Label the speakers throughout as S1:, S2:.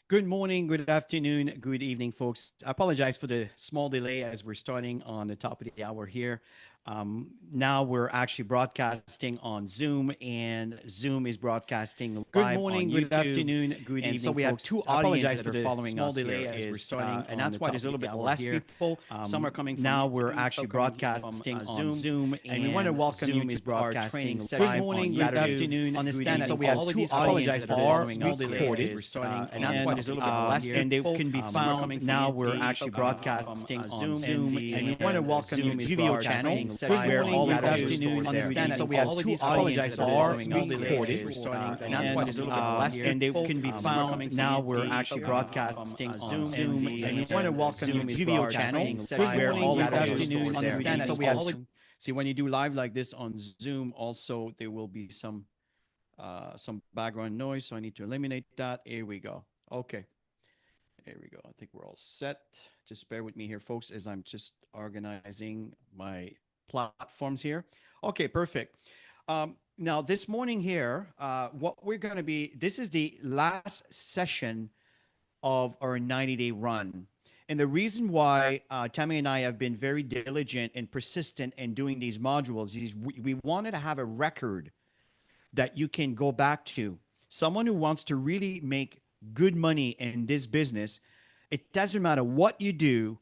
S1: Good morning, good afternoon, good evening, folks. I apologize for the small delay as we're starting on the top of the hour here. Now we're actually broadcasting on Zoom, and Zoom is broadcasting
S2: Good
S1: live on
S2: morning, good
S1: YouTube.
S2: afternoon, good
S1: And so
S2: evening,
S1: we have
S2: folks.
S1: two
S2: I
S1: audience
S2: apologize
S1: that
S2: for
S1: are
S2: the
S1: following
S2: small
S1: us
S2: delay
S1: here
S2: as we're
S1: is,
S2: starting
S1: and
S2: on
S1: that's
S2: the
S1: why
S2: top
S1: there's a
S2: of
S1: little
S2: the
S1: bit
S2: hour
S1: less
S2: here.
S1: people.
S2: Some are coming from
S1: Now we're
S2: YouTube,
S1: actually
S2: some coming from
S1: broadcasting on
S2: Zoom,
S1: Zoom,
S2: and we want to
S1: and
S2: welcome you
S1: Zoom
S2: to
S1: is
S2: our training
S1: broadcasting
S2: session
S1: live
S2: on
S1: on
S2: Saturday.
S1: YouTube.
S2: Understand that
S1: And so we have
S2: all of
S1: two
S2: these
S1: audience
S2: audiences
S1: that
S2: that
S1: are
S2: are
S1: following
S2: following
S1: us
S2: us
S1: here
S2: here
S1: as
S2: as
S1: we're
S2: we're
S1: starting
S2: starting
S1: on
S2: on
S1: the
S2: the
S1: top
S2: top
S1: of
S2: of
S1: the
S2: the
S1: hour
S2: hour
S1: here.
S2: here.
S1: And they can be
S2: Some are
S1: found
S2: coming from
S1: now. We're
S2: YouTube,
S1: actually broadcasting on
S2: Zoom,
S1: Zoom,
S2: and we want to welcome
S1: Zoom
S2: you
S1: is
S2: to our
S1: broadcasting
S2: training session
S1: where
S2: on
S1: all of
S2: Saturday.
S1: those
S2: Understand
S1: and
S2: that
S1: so we have
S2: all of
S1: two
S2: these
S1: audiences
S2: audiences
S1: that
S2: that
S1: are
S2: are
S1: following us
S2: following us
S1: here
S2: here
S1: as
S2: as
S1: we're
S2: we're
S1: starting,
S2: starting, and that's why there's a little bit less
S1: and they
S2: people.
S1: can be
S2: Some are coming
S1: found
S2: from
S1: now. We're
S2: YouTube,
S1: actually broadcasting on
S2: Zoom,
S1: Zoom,
S2: and we want to welcome you
S1: Zoom is
S2: to our
S1: broadcasting
S2: channel
S1: where
S2: on
S1: all of
S2: Saturday.
S1: those
S2: Understand that
S1: so
S2: we
S1: we have
S2: have see when you do live like this on Zoom, also there will be some background noise, so I need to eliminate that. Here we go. Okay, here we go. I think we're all set. Just bear with me here, folks, as I'm just organizing my platforms here. Okay, perfect. Now, this morning here, what we're going to be, this is the last session of our 90-day run. And the reason why Tammy and I have been very diligent and persistent in doing these modules is we wanted to have a record that you can go back to. Someone who wants to really make good money in this business, it doesn't matter what you do,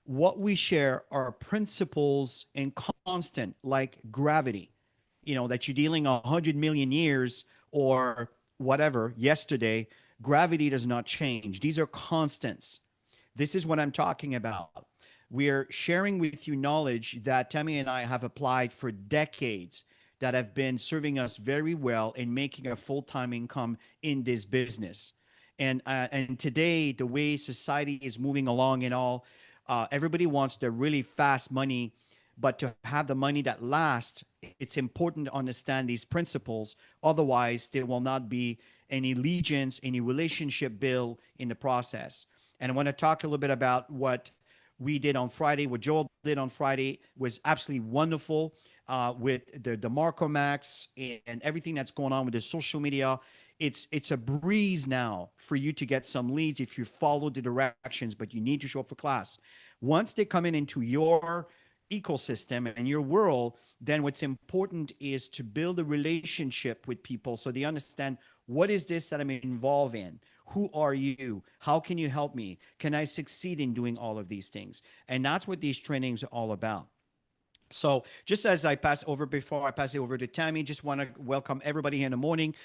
S2: what we share are principles and constant, like gravity. That you're dealing 100 million years or whatever yesterday, gravity does not change. These are constants. This is what I'm talking about. We're sharing with you knowledge that Tammy and I have applied for decades that have been serving us very well in making a full-time income in this business. And today, the way society is moving along and all, everybody wants the really fast money, but to have the money that lasts, it's important to understand these principles. Otherwise, there will not be any allegiance, any relationship built in the process. And I want to talk a little bit about what we did on Friday, what Joel did on Friday was absolutely wonderful with the Marco Max and everything that's going on with the social media. It's a breeze now for you to get some leads if you follow the directions, but you need to show up for class. Once they come in into your ecosystem and your world, then what's important is to build a relationship with people so they understand what is this that I'm involved in? Who are you? How can you help me? Can I succeed in doing all of these things? And that's what these trainings are all about. So, just as I pass over before I pass it over to Tammy, just want to welcome everybody here in the morning.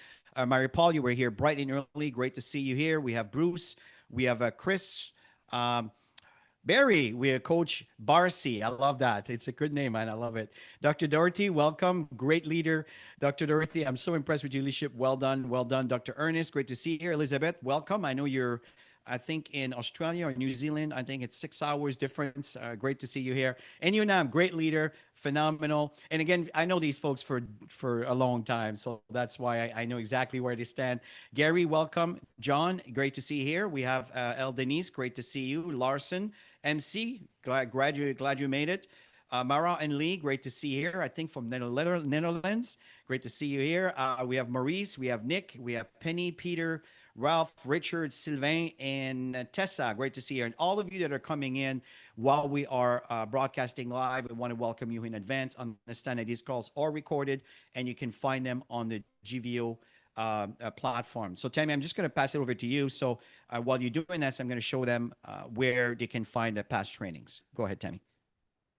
S2: Mary Paul, you were here bright and early. Great to see you here. We have Bruce, we have Chris, um, Barry, we have Coach Barcy. I love that. It's a good name, man. I love it. Dr. Dorothy, welcome. Great leader. Dr. Dorothy, I'm so impressed with your leadership. Well done. Well done. Dr. Ernest, great to see you here. Elizabeth, welcome. I know you're, I think, in Australia or New Zealand. I think it's 6 hours difference. Great to see you here. And you now, great leader, phenomenal. And again, I know these folks for a long time, so that's why I know exactly where they stand. Gary, welcome. John, great to see you here. We have El Denise, great to see you. Larson, MC, glad you made it. Mara and Lee, great to see you here. I think from Netherlands, great to see you here. We have Maurice, we have Nick, we have Penny, Peter, Ralph, Richard, Sylvain, and Tessa. Great to see you. And all of you that are coming in while we are broadcasting live, we want to welcome you in advance. Understand that these calls are recorded and you can find them on the GVO platform. So, Tammy, I'm just going to pass it over to you. So, while you're doing this, I'm going to show them where they can find the past trainings. Go ahead, Tammy.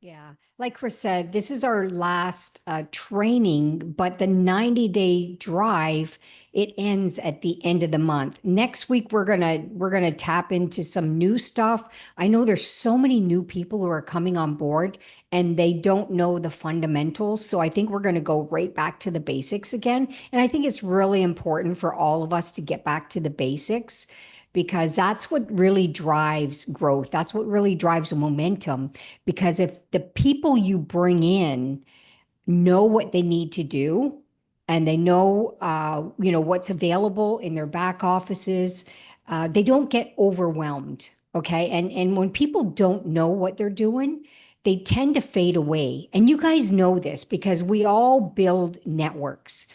S3: Yeah, like Chris said, this is our last training, but the 90-day drive, it ends at the end of the month. Next week we're gonna tap into some new stuff. I know there's so many new people who are coming on board and they don't know the fundamentals. So I think we're gonna go right back to the basics again. And I think it's really important for all of us to get back to the basics because that's what really drives growth. That's what really drives momentum. Because if the people you bring in know what they need to do and they know, what's available in their back offices, they don't get overwhelmed. Okay. And when people don't know what they're doing, they tend to fade away. And you guys know this because we all build networks.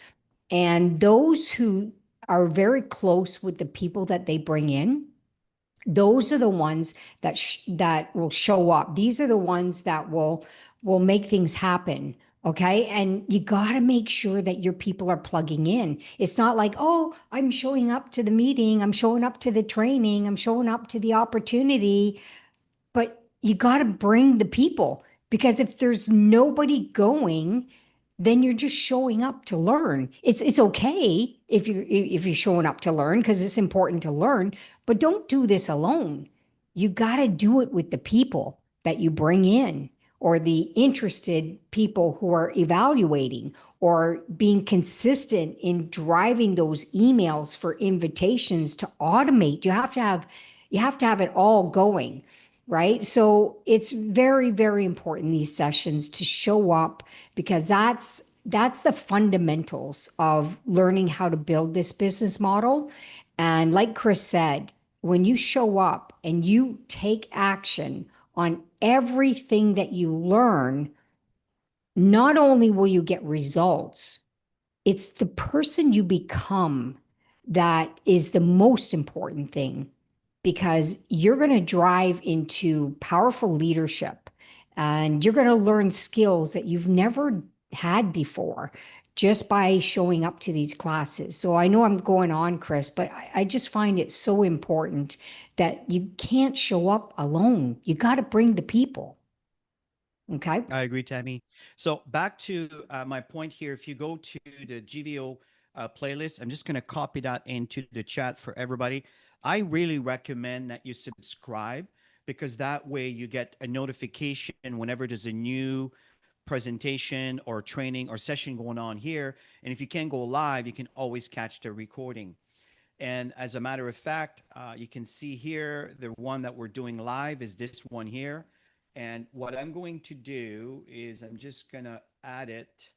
S3: And those who are very close with the people that they bring in, those are the ones that that will show up. These are the ones that will make things happen. Okay. And you got to make sure that your people are plugging in. It's not like, oh, I'm showing up to the meeting, I'm showing up to the training, I'm showing up to the opportunity, but you got to bring the people, because if there's nobody going, then you're just showing up to learn. It's okay if you're showing up to learn, because it's important to learn, but don't do this alone. You got to do it with the people that you bring in, or the interested people who are evaluating, or being consistent in driving those emails for invitations to automate. You have to have it all going, right? So it's very, very important, these sessions, to show up, because that's the fundamentals of learning how to build this business model. And like Chris said, when you show up and you take action on everything that you learn, not only will you get results, it's the person you become that is the most important thing, because you're going to drive into powerful leadership, and you're going to learn skills that you've never had before just by showing up to these classes. So I know I'm going on, Chris, but I just find it so important that you can't show up alone. You got to bring the people. Okay.
S1: I agree, Tammy. So back to my point here. If you go to the GVO playlist, I'm just going to copy that into the chat for everybody. I really recommend that you subscribe, because that way you get a notification whenever there's a new presentation or training or session going on here. And if you can't go live, you can always catch the recording. And as a matter of fact, you can see here, the one that we're doing live is this one here. And what I'm going to do is I'm just going to add it.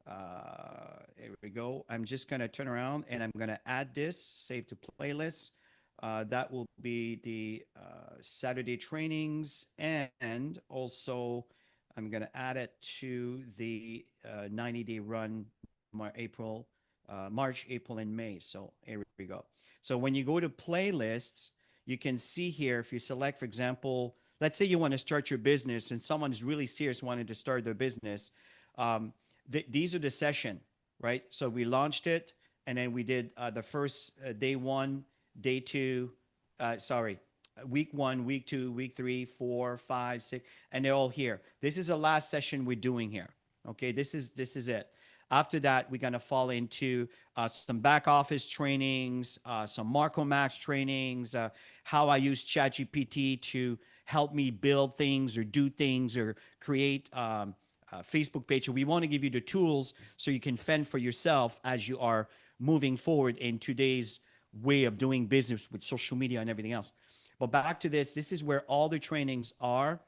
S1: Here we go. I'm just going to turn around and I'm going to add this, save to playlist. That will be the Saturday trainings. And also, I'm going to add it to the 90-day run, March, April, and May. So here we go. So when you go to playlists, you can see here, if you select, for example, let's say you want to start your business and someone's really serious wanting to start their business. These are the session, right? So we launched it, and then we did the first day one, day two, week one, week two, week three, 4, 5, 6, and they're all here. This is the last session we're doing here. Okay, this is it. After that, we're gonna fall into some back office trainings, some Marco Max trainings, how I use ChatGPT to help me build things or do things or create a Facebook page. So we want to give you the tools so you can fend for yourself as you are moving forward in today's way of doing business with social media and everything else. But back to this is where all the trainings are.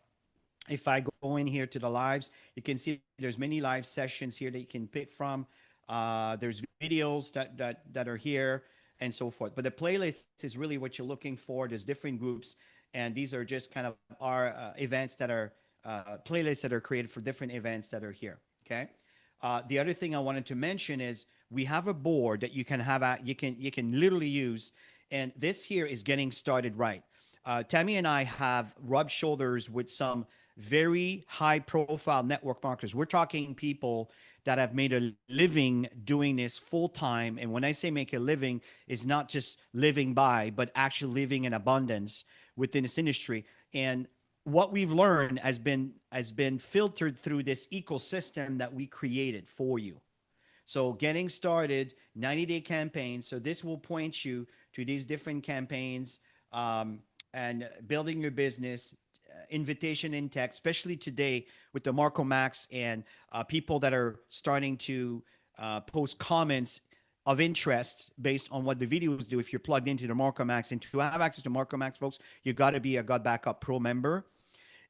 S1: If I go in here to the lives, you can see there's many live sessions here that you can pick from. There's videos that are here and so forth. But the playlist is really what you're looking for. There's different groups, and these are just kind of our events that are playlists that are created for different events that are here. Okay. The other thing I wanted to mention is we have a board that you can have. You can literally use, and this here is getting started right. Tammy and I have rubbed shoulders with some very high profile network marketers. We're talking people that have made a living doing this full time. And when I say make a living, it's not just living by, but actually living in abundance within this industry. And what we've learned has been filtered through this ecosystem that we created for you. So getting started, 90-day campaigns. So this will point you to these different campaigns, and building your business, invitation in text, especially today with the Marco Max and people that are starting to post comments of interest based on what the videos do. If you're plugged into the Marco Max, and to have access to Marco Max, folks, you got to be a God Backup Pro member.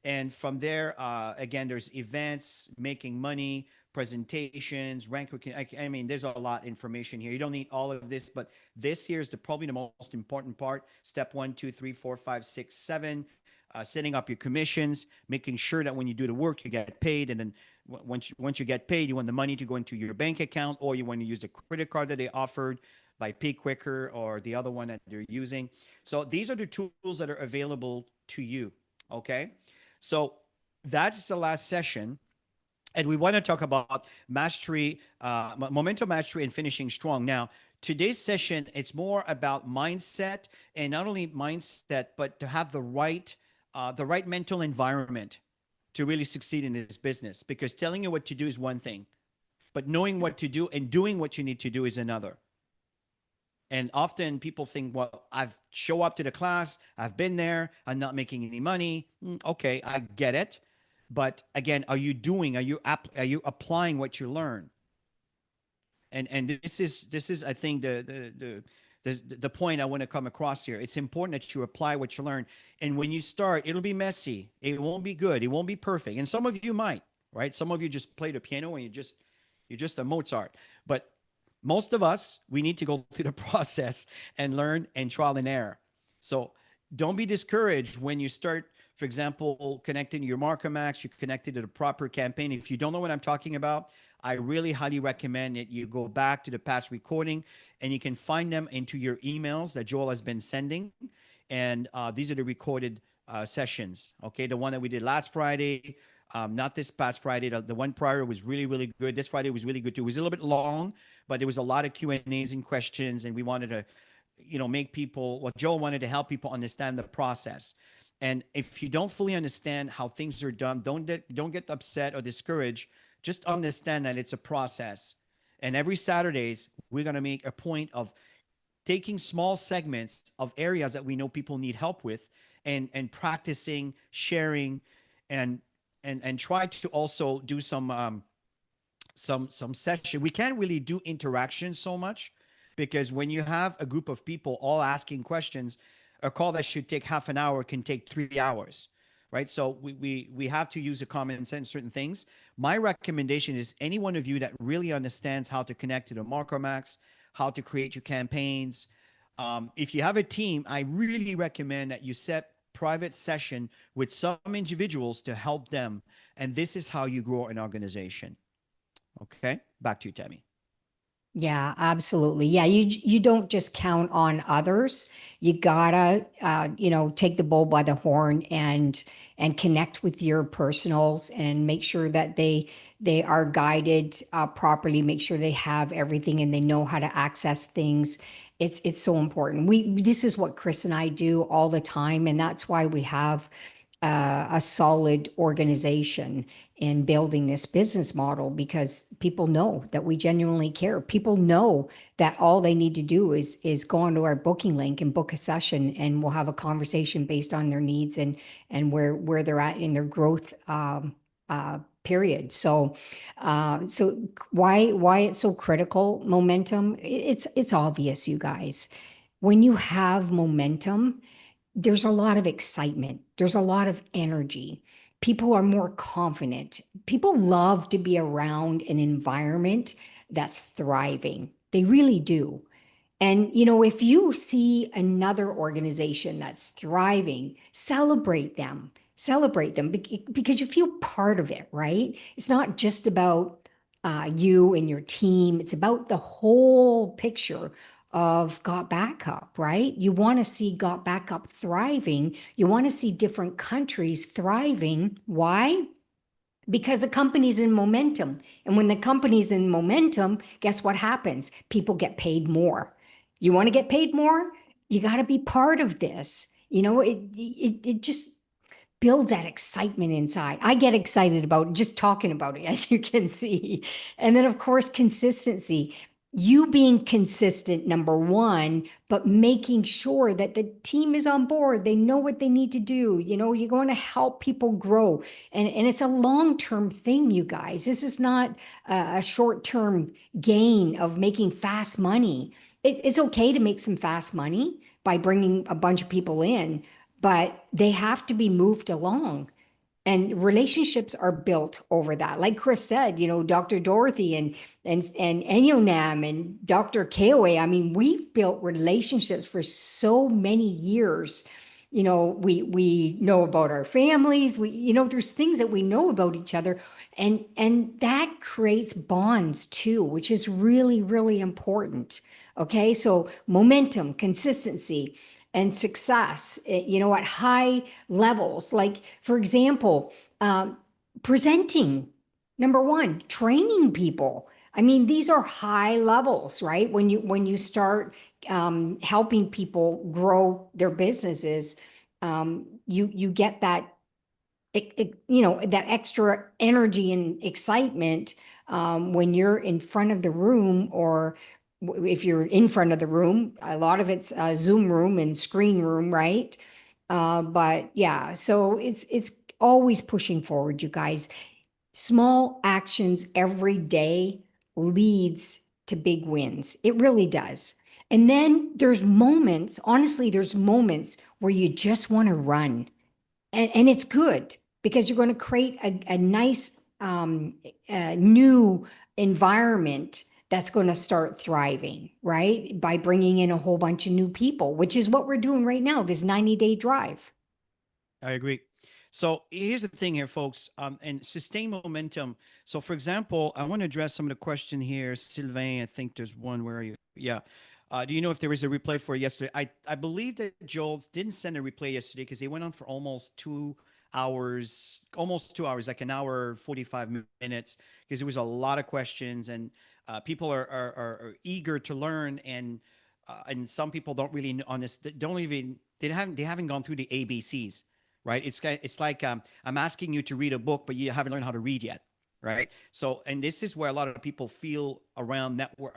S1: And from there, again, there's events, making money, presentations, rank. I mean, there's a lot of information here. You don't need all of this, but this here is probably the most important part. Step 1, 2, 3, 4, 5, 6, 7. Setting up your commissions, making sure that when you do the work, you get paid. And then once you get paid, you want the money to go into your bank account, or you want to use the credit card that they offered by Pay Quicker or the other one that they're using. So these are the tools that are available to you. Okay. So that's the last session. And we want to talk about mastery, momentum mastery, and finishing strong. Now, today's session, it's more about mindset, and not only mindset, but to have the right mental environment to really succeed in this business. Because telling you what to do is one thing, but knowing what to do and doing what you need to do is another. And often people think, well, I've show up to the class, I've been there, I'm not making any money. Okay, I get it. But again, are you doing, are you applying what you learn? And this is I think the point I want to come across here. It's important that you apply what you learn. And when you start, it'll be messy. It won't be good. It won't be perfect. And some of you might, right? Some of you just play the piano and you're just a Mozart. But most of us, we need to go through the process and learn and trial and error. So don't be discouraged when you start, for example, connecting to your Marker Max, you're connected to the proper campaign. If you don't know what I'm talking about, I really highly recommend that you go back to the past recording and you can find them into your emails that Joel has been sending. And these are the recorded sessions. Okay, the one that we did last Friday, not this past Friday. The one prior was really, really good. This Friday was really good too. It was a little bit long, but there was a lot of Q&As and questions, and we wanted to, make people. Well, Joel wanted to help people understand the process. And if you don't fully understand how things are done, don't get upset or discouraged. Just understand that it's a process. And every Saturdays, we're going to make a point of taking small segments of areas that we know people need help with and practicing, sharing, and try to also do some session. We can't really do interaction so much because when you have a group of people all asking questions, a call that should take half an hour can take 3 hours. Right. So we have to use a common sense, certain things. My recommendation is any one of you that really understands how to connect to the Marker Max, how to create your campaigns. If you have a team, I really recommend that you set private session with some individuals to help them. And this is how you grow an organization. Okay. Back to you, Tammy.
S3: Yeah, absolutely. Yeah, you don't just count on others. You gotta take the bull by the horn and connect with your personals and make sure that they are guided properly. Make sure they have everything and they know how to access things. It's so important. This is what Chris and I do all the time, and that's why we have a solid organization in building this business model, because people know that we genuinely care. People know that all they need to do is go onto our booking link and book a session, and we'll have a conversation based on their needs and where they're at in their growth period. So why it's so critical, momentum? It's obvious, you guys. When you have momentum, there's a lot of excitement. There's a lot of energy. People are more confident. People love to be around an environment that's thriving. They really do. And, if you see another organization that's thriving, celebrate them because you feel part of it, right? It's not just about you and your team. It's about the whole picture of Got Backup, right? You want to see Got Backup thriving. You want to see different countries thriving. Why? Because the company's in momentum. And when the company's in momentum, guess what happens? People get paid more. You want to get paid more? You got to be part of this. It just builds that excitement inside. I get excited about just talking about it, as you can see. And then, of course, consistency. You being consistent, number one, but making sure that the team is on board. They know what they need to do. You're going to help people grow. And it's a long-term thing, you guys. This is not a short-term gain of making fast money. It's okay to make some fast money by bringing a bunch of people in, but they have to be moved along. And relationships are built over that. Like Chris said, Dr. Dorothy and Enyonam and Dr. Koa. I mean, we've built relationships for so many years. We know about our families. There's things that we know about each other, and that creates bonds too, which is really, really important. Okay. So momentum, consistency, and success, you know, at high levels. Like, for example, presenting, number one, training people. I mean, these are high levels, right? When you start helping people grow their businesses, you get that you know, that extra energy and excitement when you're in front of the room, or if you're in front of the room. A lot of it's Zoom room and screen room, right? But yeah, so it's always pushing forward, you guys. Small actions every day leads to big wins. It really does. And then there's moments, honestly, there's moments where you just want to run. And it's good because you're going to create a nice new environment that's going to start thriving, right? By bringing in a whole bunch of new people, which is what we're doing right now, this 90-day drive.
S1: I agree. So here's the thing here, folks, and sustain momentum. So, for example, I want to address some of the question here. Sylvain, I think there's one. Where are you? Yeah. Do you know if there was a replay for yesterday? I believe that Joel didn't send a replay yesterday because they went on for almost 2 hours, like an hour, 45 minutes, because there was a lot of questions, and people are eager to learn, and some people don't really on this, don't even, they haven't gone through the ABCs, right? It's like I'm asking you to read a book, but you haven't learned how to read yet, right? So, and this is where a lot of people feel around network,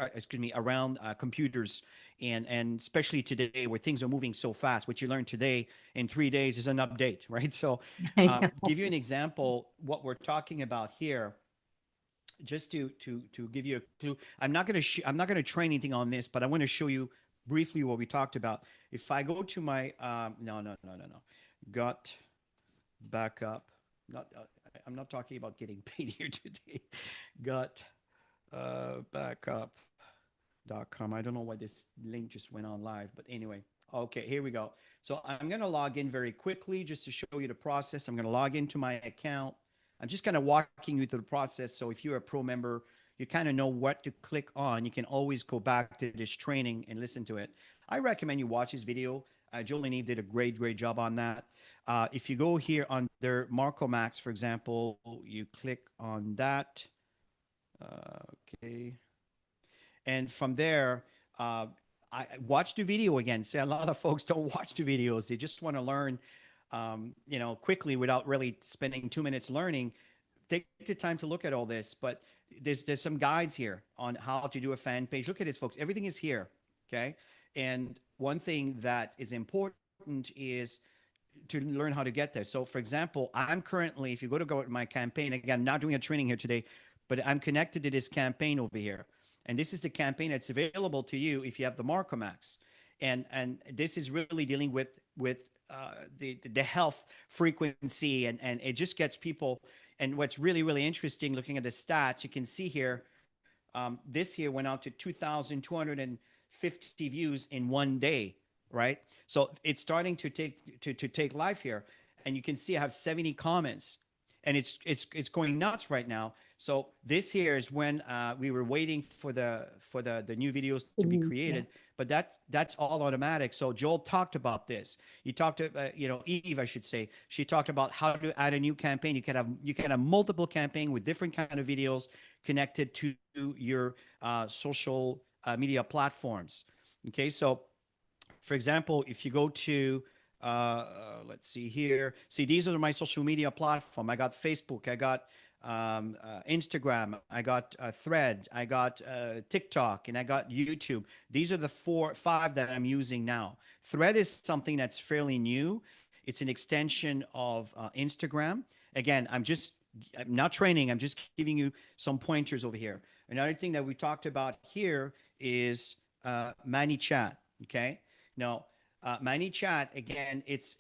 S1: around computers, and especially today where things are moving so fast. What you learn today in 3 days is an update, right? So,
S3: I know.
S1: give you an example what we're talking about here, just to give you a clue. I'm not going to train anything on this, but I want to show you briefly what we talked about. If I go to my no, got backup, not I'm not talking about getting paid here today. Got backup.com. I don't know why this link just went on live, but anyway. Okay, here we go. So I'm going to log in very quickly just to show you the process. I'm going to log into my account. I'm just kind of walking you through the process. So if you're a pro member, you kind of know what to click on. You can always go back to this training and listen to it. I recommend you watch this video. Joel and Eve did a great job on that. If you go here under Marco Max, for example, you click on that. Okay. And from there, I watch the video again. See, a lot of folks don't watch the videos. They just want to learn, quickly without really spending 2 minutes learning. Take the time to look at all this, but there's some guides here on how to do a fan page. Look at this, folks. Everything is here. Okay. And one thing that is important is to learn how to get there. So, for example, I'm currently, if you go to my campaign, again, I'm not doing a training here today, but I'm connected to this campaign over here. And this is the campaign that's available to you if you have the Marco Max. And this is really dealing with the health frequency, and it just gets people. And what's really interesting, looking at the stats, you can see here, this year went out to 2,250 views in one day, right? So it's starting to take life here, and you can see I have 70 comments, and it's going nuts right now. So this here is when we were waiting for the new videos to be created, but that's all automatic. So Joel talked about this. He talked to Eve, I should say. She talked about how to add a new campaign. You can have multiple campaign with different kind of videos connected to your social media platforms. Okay, so for example, if you go to let's see here. See, these are my social media platform. I got Facebook. I got Instagram, I got Thread, I got TikTok, and I got YouTube. These are the 5 that I'm using now. Thread is something that's fairly new. It's an extension of Instagram. Again, I'm not training. I'm just giving you some pointers over here. Another thing that we talked about here is ManyChat. Okay. Now, ManyChat, again, it's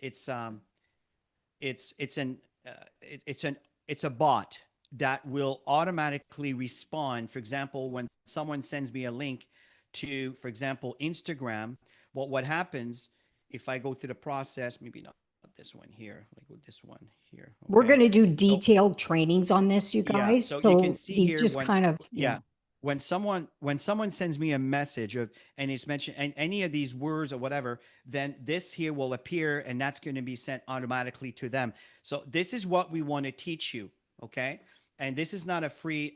S1: a bot that will automatically respond. For example, when someone sends me a link to, for example, Instagram, what happens if I go through the process, maybe not this one here, like with this one here.
S3: We're
S1: Okay.
S3: going to do detailed trainings on this, you
S1: Yeah,
S3: guys.
S1: so you can see
S3: he's
S1: here
S3: just
S1: when,
S3: kind of,
S1: yeah, when someone sends me a message of and it's mentioned and any of these words or whatever, then this here will appear and that's going to be sent automatically to them. So this is what we want to teach you, okay? And this is not a free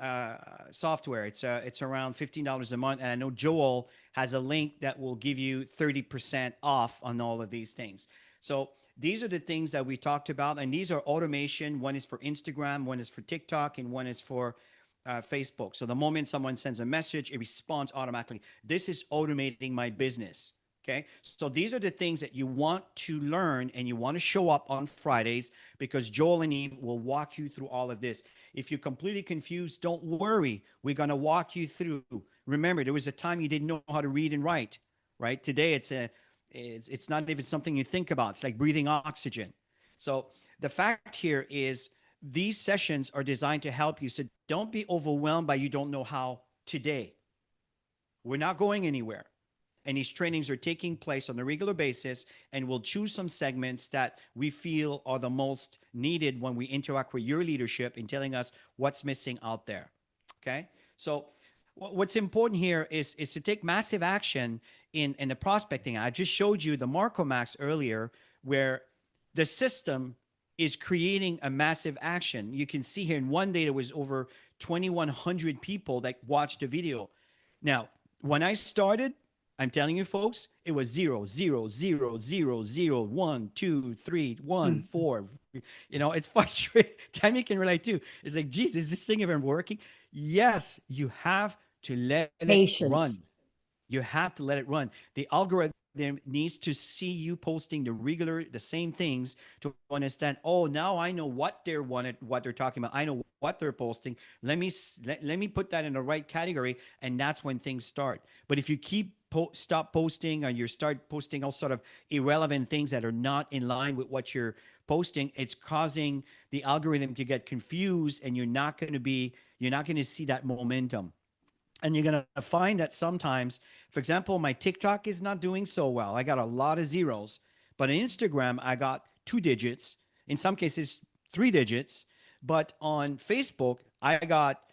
S1: software. It's around $15 a month, and I know Joel has a link that will give you 30% off on all of these things. So these are the things that we talked about, and these are automation. One is for Instagram, one is for TikTok, and one is for Facebook. So the moment someone sends a message, it responds automatically. This is automating my business. Okay. So these are the things that you want to learn and you want to show up on Fridays because Joel and Eve will walk you through all of this. If you're completely confused, don't worry. We're going to walk you through. Remember, there was a time you didn't know how to read and write, right? Today, it's not even something you think about. It's like breathing oxygen. So the fact here is these sessions are designed to help you. So don't be overwhelmed by you don't know how today. We're not going anywhere. And these trainings are taking place on a regular basis, and we'll choose some segments that we feel are the most needed when we interact with your leadership in telling us what's missing out there. Okay. So what's important here is to take massive action in the prospecting. I just showed you the Marco Max earlier, where the system is creating a massive action. You can see here in one day, there was over 2,100 people that watched the video. Now, when I started, I'm telling you, folks, it was 0, 0, 0, 0, 0, 1, 2, 3, 1, 4. You know, it's frustrating. Tammy can relate too. It's like, geez, is this thing even working? Yes, you have to let it run.
S3: Patience.
S1: You have to let it run. The algorithm needs to see you posting the same things to understand, oh, now I know what they're talking about. I know what they're posting. Let me put that in the right category. And that's when things start. But if you keep stop posting or you start posting all sort of irrelevant things that are not in line with what you're posting, it's causing the algorithm to get confused, and you're not going to see that momentum. And you're going to find that sometimes, for example, my TikTok is not doing so well. I got a lot of zeros, but on Instagram, I got 2 digits, in some cases, 3 digits. But on Facebook, I got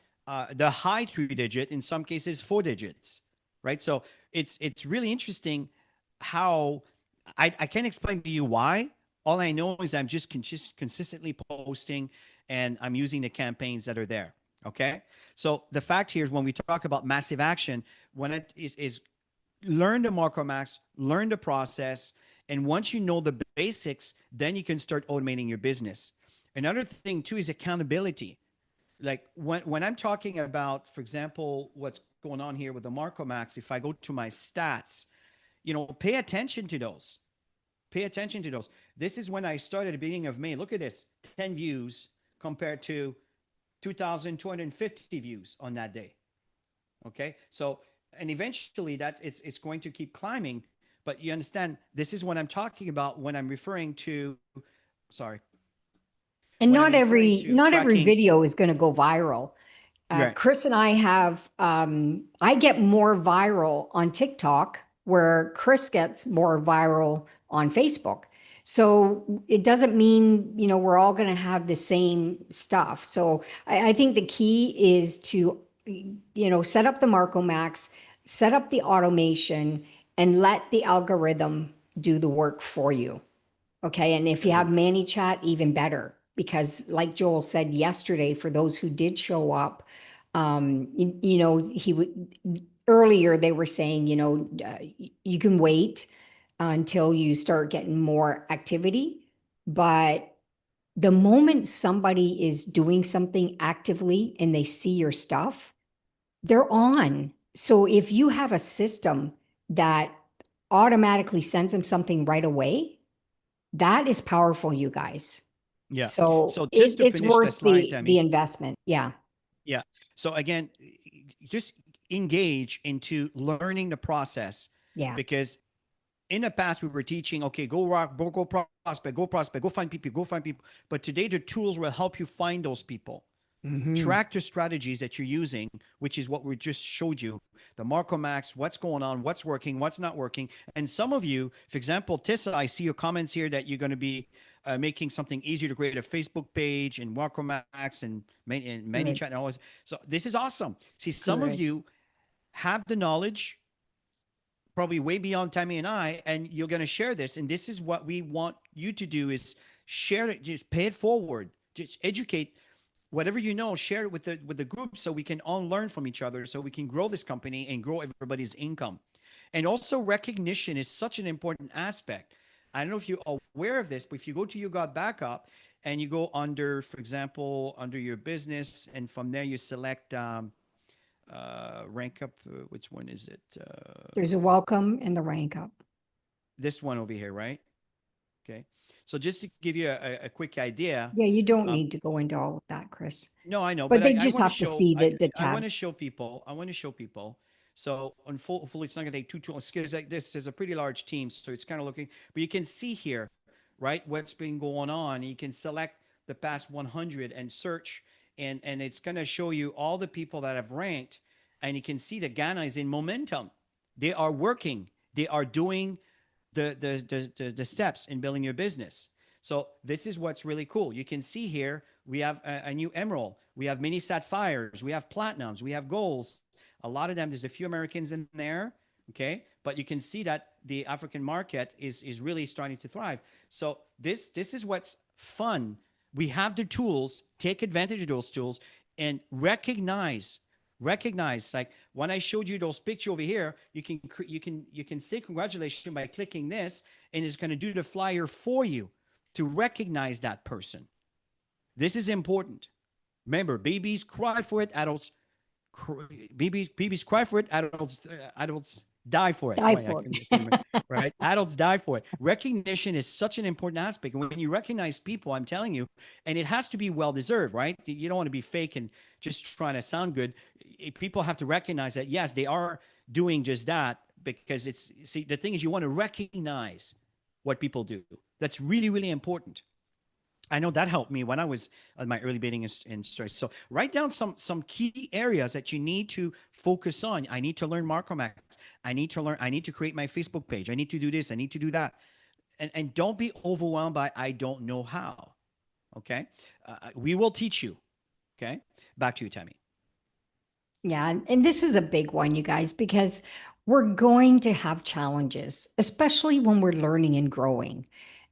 S1: the high 3 digit, in some cases, 4 digits, right? So it's really interesting how I can't explain to you why. All I know is I'm just consistently posting, and I'm using the campaigns that are there. Okay. So the fact here is when we talk about massive action, when it is learn the Marco Max, learn the process. And once you know the basics, then you can start automating your business. Another thing too is accountability. Like when I'm talking about, for example, what's going on here with the Marco Max, if I go to my stats, pay attention to those. Pay attention to those. This is when I started at the beginning of May. Look at this, 10 views compared to 2,250 views on that day. Okay. So, and eventually it's going to keep climbing, but you understand, this is what I'm talking about when I'm referring to, sorry.
S3: And
S1: when I'm
S3: not
S1: referring
S3: every
S1: to
S3: not every
S1: tracking-
S3: video is going to go viral.
S1: Right.
S3: Chris and I have, I get more viral on TikTok, where Chris gets more viral on Facebook. So it doesn't mean, we're all going to have the same stuff. So I think the key is to, set up the Marco Max, set up the automation, and let the algorithm do the work for you. Okay. And if you have ManyChat, even better, because like Joel said yesterday, for those who did show up, he would earlier, they were saying, you can wait until you start getting more activity. But the moment somebody is doing something actively and they see your stuff, they're on. So if you have a system that automatically sends them something right away, that is powerful, you guys.
S1: Yeah.
S3: So
S1: So just to
S3: it's
S1: finish the
S3: worth
S1: slide,
S3: the
S1: Tammy.
S3: investment. Yeah.
S1: Yeah. So again, just engage into learning the process,
S3: Yeah.
S1: because in the past we were teaching, okay, go prospect, go find people. But today the tools will help you find those people. Track the strategies that you're using, which is what we just showed you. The Marco Max, what's going on, what's working, what's not working. And some of you, for example, Tissa, I see your comments here that you're going to be making something easier to create a Facebook page and Wacromax and ManyChat
S3: Good.
S1: and all this. So this is awesome. See, some of
S3: Good.
S1: you have the knowledge, probably way beyond Tammy and I, and you're going to share this. And this is what we want you to do: is share it, just pay it forward, just educate whatever you know, share it with the group, so we can all learn from each other, so we can grow this company and grow everybody's income. And also, recognition is such an important aspect. I don't know if you're aware of this, but if you go to You Got Backup and you go under, for example, under your business, and from there you select rank up. Which one is it?
S3: There's a welcome and the rank up.
S1: This one over here, right? Okay. So just to give you a quick idea.
S3: Yeah, you don't
S1: um,
S3: need to go into all of that, Chris.
S1: No, I know,
S3: But
S1: but
S3: they
S1: I
S3: just
S1: want to
S3: have to
S1: show.
S3: see the
S1: I want to
S3: tabs.
S1: show people. I want to show people. So, hopefully, it's not going to take too long because like this is a pretty large team, so it's kind of looking. But you can see here, right, what's been going on. You can select the past 100 and search, and it's going to show you all the people that have ranked, and you can see that Ghana is in momentum. They are working. They are doing the steps in building your business. So this is what's really cool. You can see here we have a new emerald, we have mini sapphires, we have platinums, we have golds. A lot of them. There's a few Americans in there, okay, but you can see that the African market is really starting to thrive. So this is what's fun. We have the tools. Take advantage of those tools and recognize. Like when I showed you those pictures over here, you can say congratulations by clicking this, and it's going to do the flyer for you to recognize that person. This is important. Remember, babies cry for it, adults babies cry for it, adults die for it.
S3: Die for it.
S1: Right? Adults die for it. Recognition is such an important aspect. And when you recognize people, I'm telling you, and it has to be well deserved, right? You don't want to be fake and just trying to sound good. People have to recognize that, yes, they are doing just that, because the thing is, you want to recognize what people do. That's really, really important. I know that helped me when I was in my early bidding and stories. So write down some key areas that you need to focus on. I need to learn Macromax. I need to create my Facebook page. I need to do this. I need to do that. And don't be overwhelmed by, I don't know how. Okay. We will teach you. Okay. Back to you, Tammy.
S3: Yeah, and this is a big one, you guys, because we're going to have challenges, especially when we're learning and growing.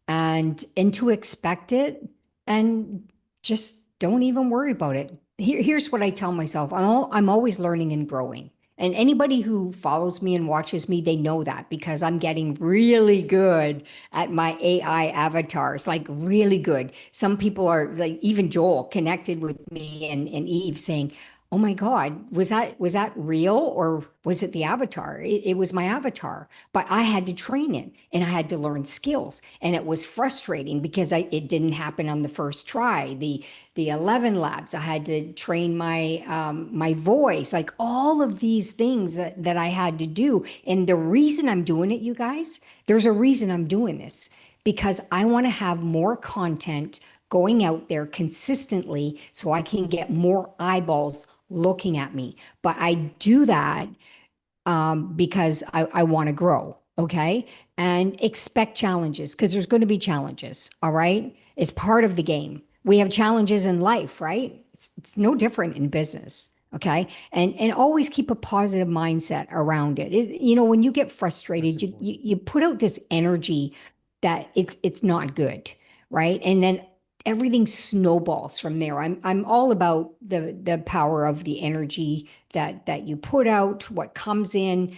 S3: And to expect it, and just don't even worry about it. Here's what I tell myself. I'm always learning and growing. And anybody who follows me and watches me, they know that, because I'm getting really good at my AI avatars, like really good. Some people are like, even Joel connected with me and Eve saying, oh my God, was that real, or was it the avatar? It was my avatar, but I had to train it and I had to learn skills, and it was frustrating because it didn't happen on the first try. The 11 labs, I had to train my voice, like all of these things that I had to do. And the reason I'm doing it, you guys, there's a reason I'm doing this, because I want to have more content going out there consistently so I can get more eyeballs looking at me. But I do that because I want to grow. Okay. And expect challenges, because there's going to be challenges. All right. It's part of the game. We have challenges in life, right? It's no different in business. Okay. And always keep a positive mindset around it. When you get frustrated, you put out this energy that it's not good. Right. And then everything snowballs from there. I'm all about the power of the energy that you put out, what comes in.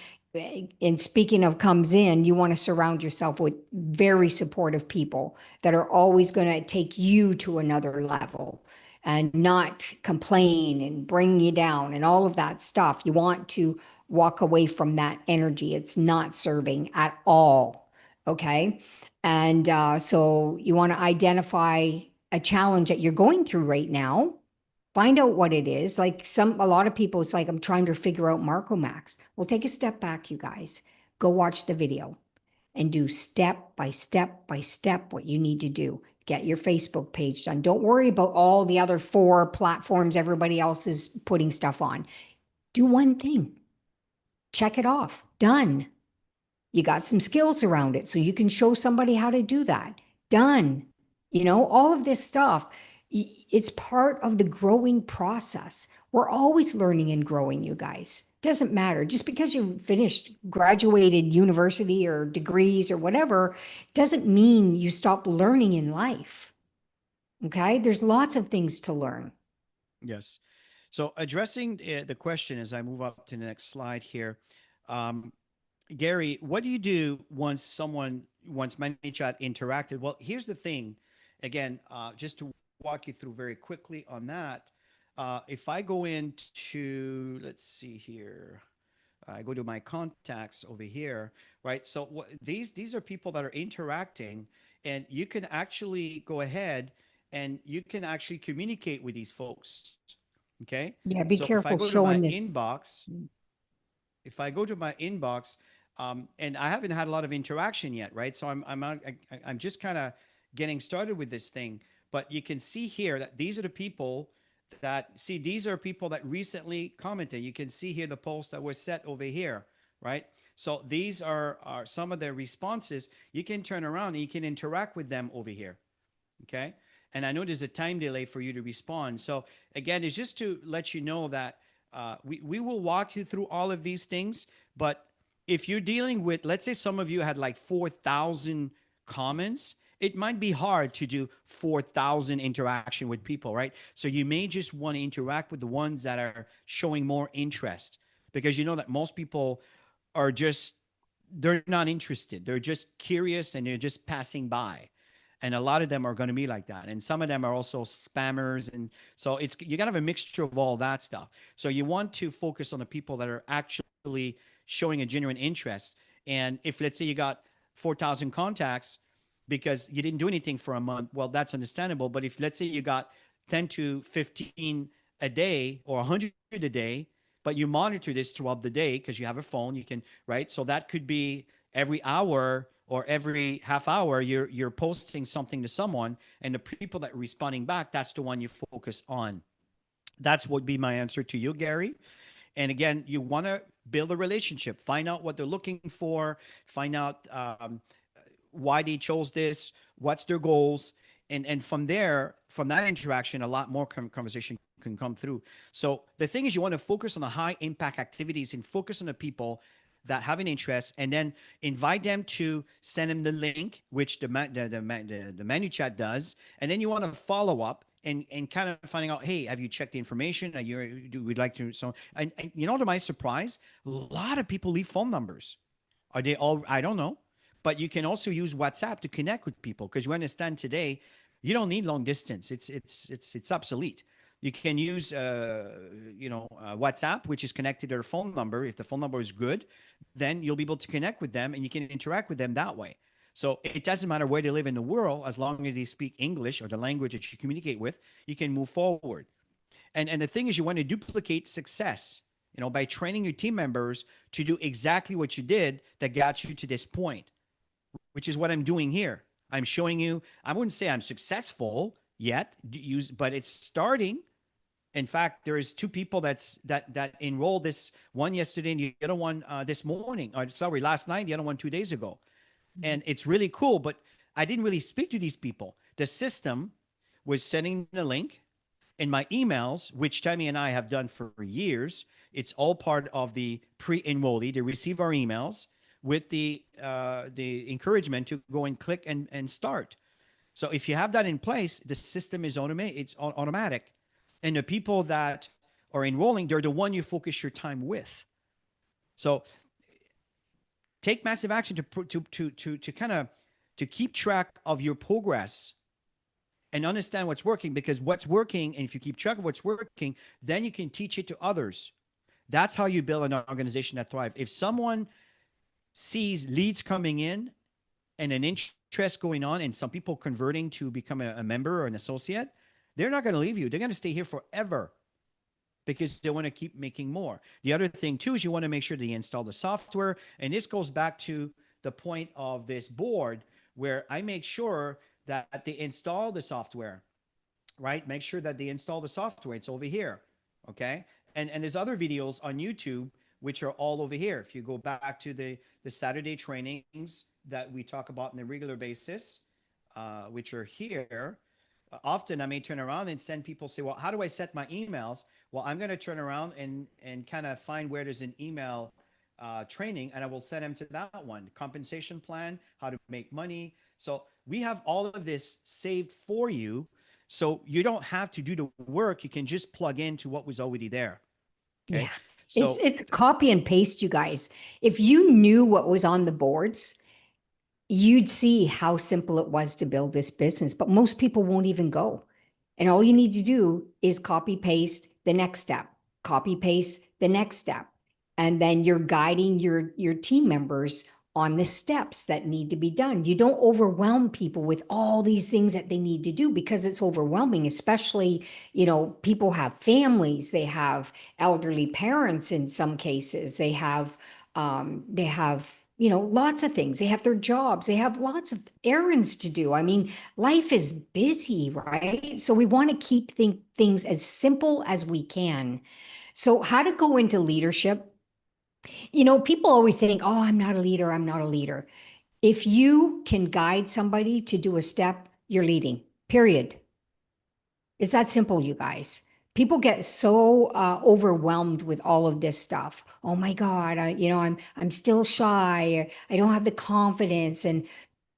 S3: And speaking of comes in, you want to surround yourself with very supportive people that are always going to take you to another level and not complain and bring you down and all of that stuff. You want to walk away from that energy. It's not serving at all. Okay. And so you want to identify a challenge that you're going through right now. Find out what it is. Like a lot of people, it's like, I'm trying to figure out Macromax. Well, take a step back, you guys. Go watch the video and do step by step by step what you need to do. Get your Facebook page done. Don't worry about all the other 4 platforms everybody else is putting stuff on. Do one thing. Check it off. Done. You got some skills around it, so you can show somebody how to do that. Done. All of this stuff, it's part of the growing process. We're always learning and growing, you guys. Doesn't matter. Just because you finished, graduated university or degrees or whatever, doesn't mean you stop learning in life. Okay. There's lots of things to learn.
S1: Yes. So addressing the question as I move up to the next slide here, um, Gary, what do you do once ManyChat interacted? Well, here's the thing. Again, just to walk you through very quickly on that, if I go into, let's see here, I go to my contacts over here, right? So these are people that are interacting, and you can actually go ahead and you can actually communicate with these folks. Okay.
S3: Yeah, be
S1: So if I
S3: careful
S1: go to my
S3: showing this.
S1: inbox, if I go to my inbox, and I haven't had a lot of interaction yet, right? So I'm just kind of getting started with this thing. But you can see here that these are the people these are people that recently commented. You can see here the posts that were set over here, right? So these are some of their responses. You can turn around and you can interact with them over here. Okay. And I know there's a time delay for you to respond. So again, it's just to let you know that we will walk you through all of these things. But if you're dealing with, let's say some of you had like 4,000 comments, it might be hard to do 4,000 interaction with people, right? So you may just want to interact with the ones that are showing more interest, because you know that most people are just, they're not interested. They're just curious and they're just passing by. And a lot of them are going to be like that. And some of them are also spammers. And so you got to have a mixture of all that stuff. So you want to focus on the people that are actually showing a genuine interest. And if, let's say, you got 4,000 contacts because you didn't do anything for a month, well, that's understandable. But if, let's say, you got 10 to 15 a day or 100 a day, but you monitor this throughout the day because you have a phone, you can, right? So that could be every hour or every half hour, you're posting something to someone, and the people that are responding back, that's the one you focus on. That's what would be my answer to you, Gary. And again, you want to build a relationship, find out what they're looking for, find out why they chose this, what's their goals, and from there, from that interaction, a lot more conversation can come through. So the thing is, you want to focus on the high impact activities and focus on the people that have an interest, and then invite them to send them the link, which the menu chat does, and then you want to follow up and kind of finding out, hey, have you checked the information? We'd like to. So, and you know, to my surprise, a lot of people leave phone numbers. Are they all? I don't know, but you can also use WhatsApp to connect with people, because you understand today, you don't need long distance. It's obsolete. You can use, WhatsApp, which is connected to their phone number. If the phone number is good, then you'll be able to connect with them and you can interact with them that way. So it doesn't matter where they live in the world, as long as they speak English or the language that you communicate with, you can move forward. And the thing is, you want to duplicate success, by training your team members to do exactly what you did that got you to this point, which is what I'm doing here. I'm showing you, I wouldn't say I'm successful yet, but it's starting. In fact, there is two people that enrolled, this one yesterday and the other one this morning. Or sorry, last night, the other one 2 days ago. And it's really cool, but I didn't really speak to these people. The system was sending the link in my emails, which Tammy and I have done for years. It's all part of the pre-enrollee. They receive our emails with the encouragement to go and click and start. So if you have that in place, the system is automatic. And the people that are enrolling, they're the one you focus your time with. So take massive action to kind of to keep track of your progress and understand what's working, because what's working, and if you keep track of what's working, then you can teach it to others. That's how you build an organization that thrives. If someone sees leads coming in and an interest going on and some people converting to become a member or an associate, they're not going to leave you. They're going to stay here forever because they want to keep making more. The other thing too is you want to make sure that you install the software. And this goes back to the point of this board where I make sure that they install the software, right? Make sure that they install the software. It's over here, okay? And there's other videos on YouTube which are all over here. If you go back to the Saturday trainings that we talk about on a regular basis, which are here, often I may turn around and send people say, well, how do I set my emails? Well, I'm going to turn around and kind of find where there's an email training, and I will send them to that one. Compensation plan, how to make money. So we have all of this saved for you. So you don't have to do the work. You can just plug into what was already there. Okay.
S3: Yeah.
S1: So
S3: It's copy and paste, you guys. If you knew what was on the boards, you'd see how simple it was to build this business, but most people won't even go. And all you need to do is copy paste the next step, copy paste the next step. And then you're guiding your team members on the steps that need to be done. You don't overwhelm people with all these things that they need to do because it's overwhelming, especially, people have families, they have elderly parents in some cases, they have lots of things. They have their jobs. They have lots of errands to do. I mean, life is busy, right? So we want to keep things as simple as we can. So how to go into leadership? People always think, oh, I'm not a leader. I'm not a leader. If you can guide somebody to do a step, you're leading, period. It's that simple, you guys. People get so overwhelmed with all of this stuff. Oh my God, I'm still shy. I don't have the confidence. And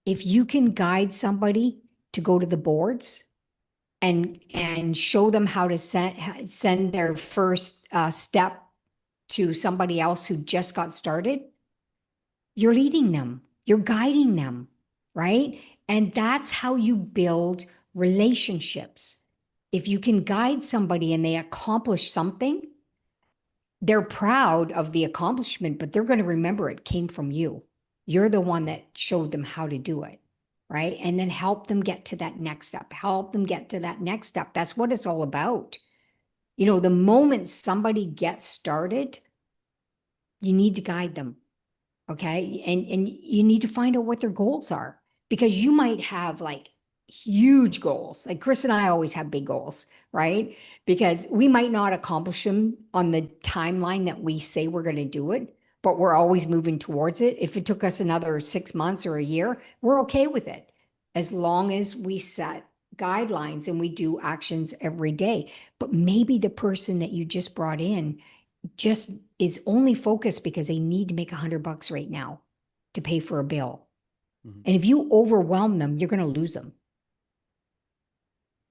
S3: if you can guide somebody to go to the boards and show them how to send their first step to somebody else who just got started, you're leading them, you're guiding them, right? And that's how you build relationships. If you can guide somebody and they accomplish something, they're proud of the accomplishment, but they're going to remember it came from you. You're the one that showed them how to do it, right? And then help them get to that next step, help them get to that next step. That's what it's all about. The moment somebody gets started, you need to guide them, okay? And you need to find out what their goals are, because you might have like huge goals. Like Chris and I always have big goals, right? Because we might not accomplish them on the timeline that we say we're going to do it, but we're always moving towards it. If it took us another 6 months or a year, we're okay with it, as long as we set guidelines and we do actions every day. But maybe the person that you just brought in just is only focused because they need to make $100 right now to pay for a bill. Mm-hmm. And if you overwhelm them, you're going to lose them.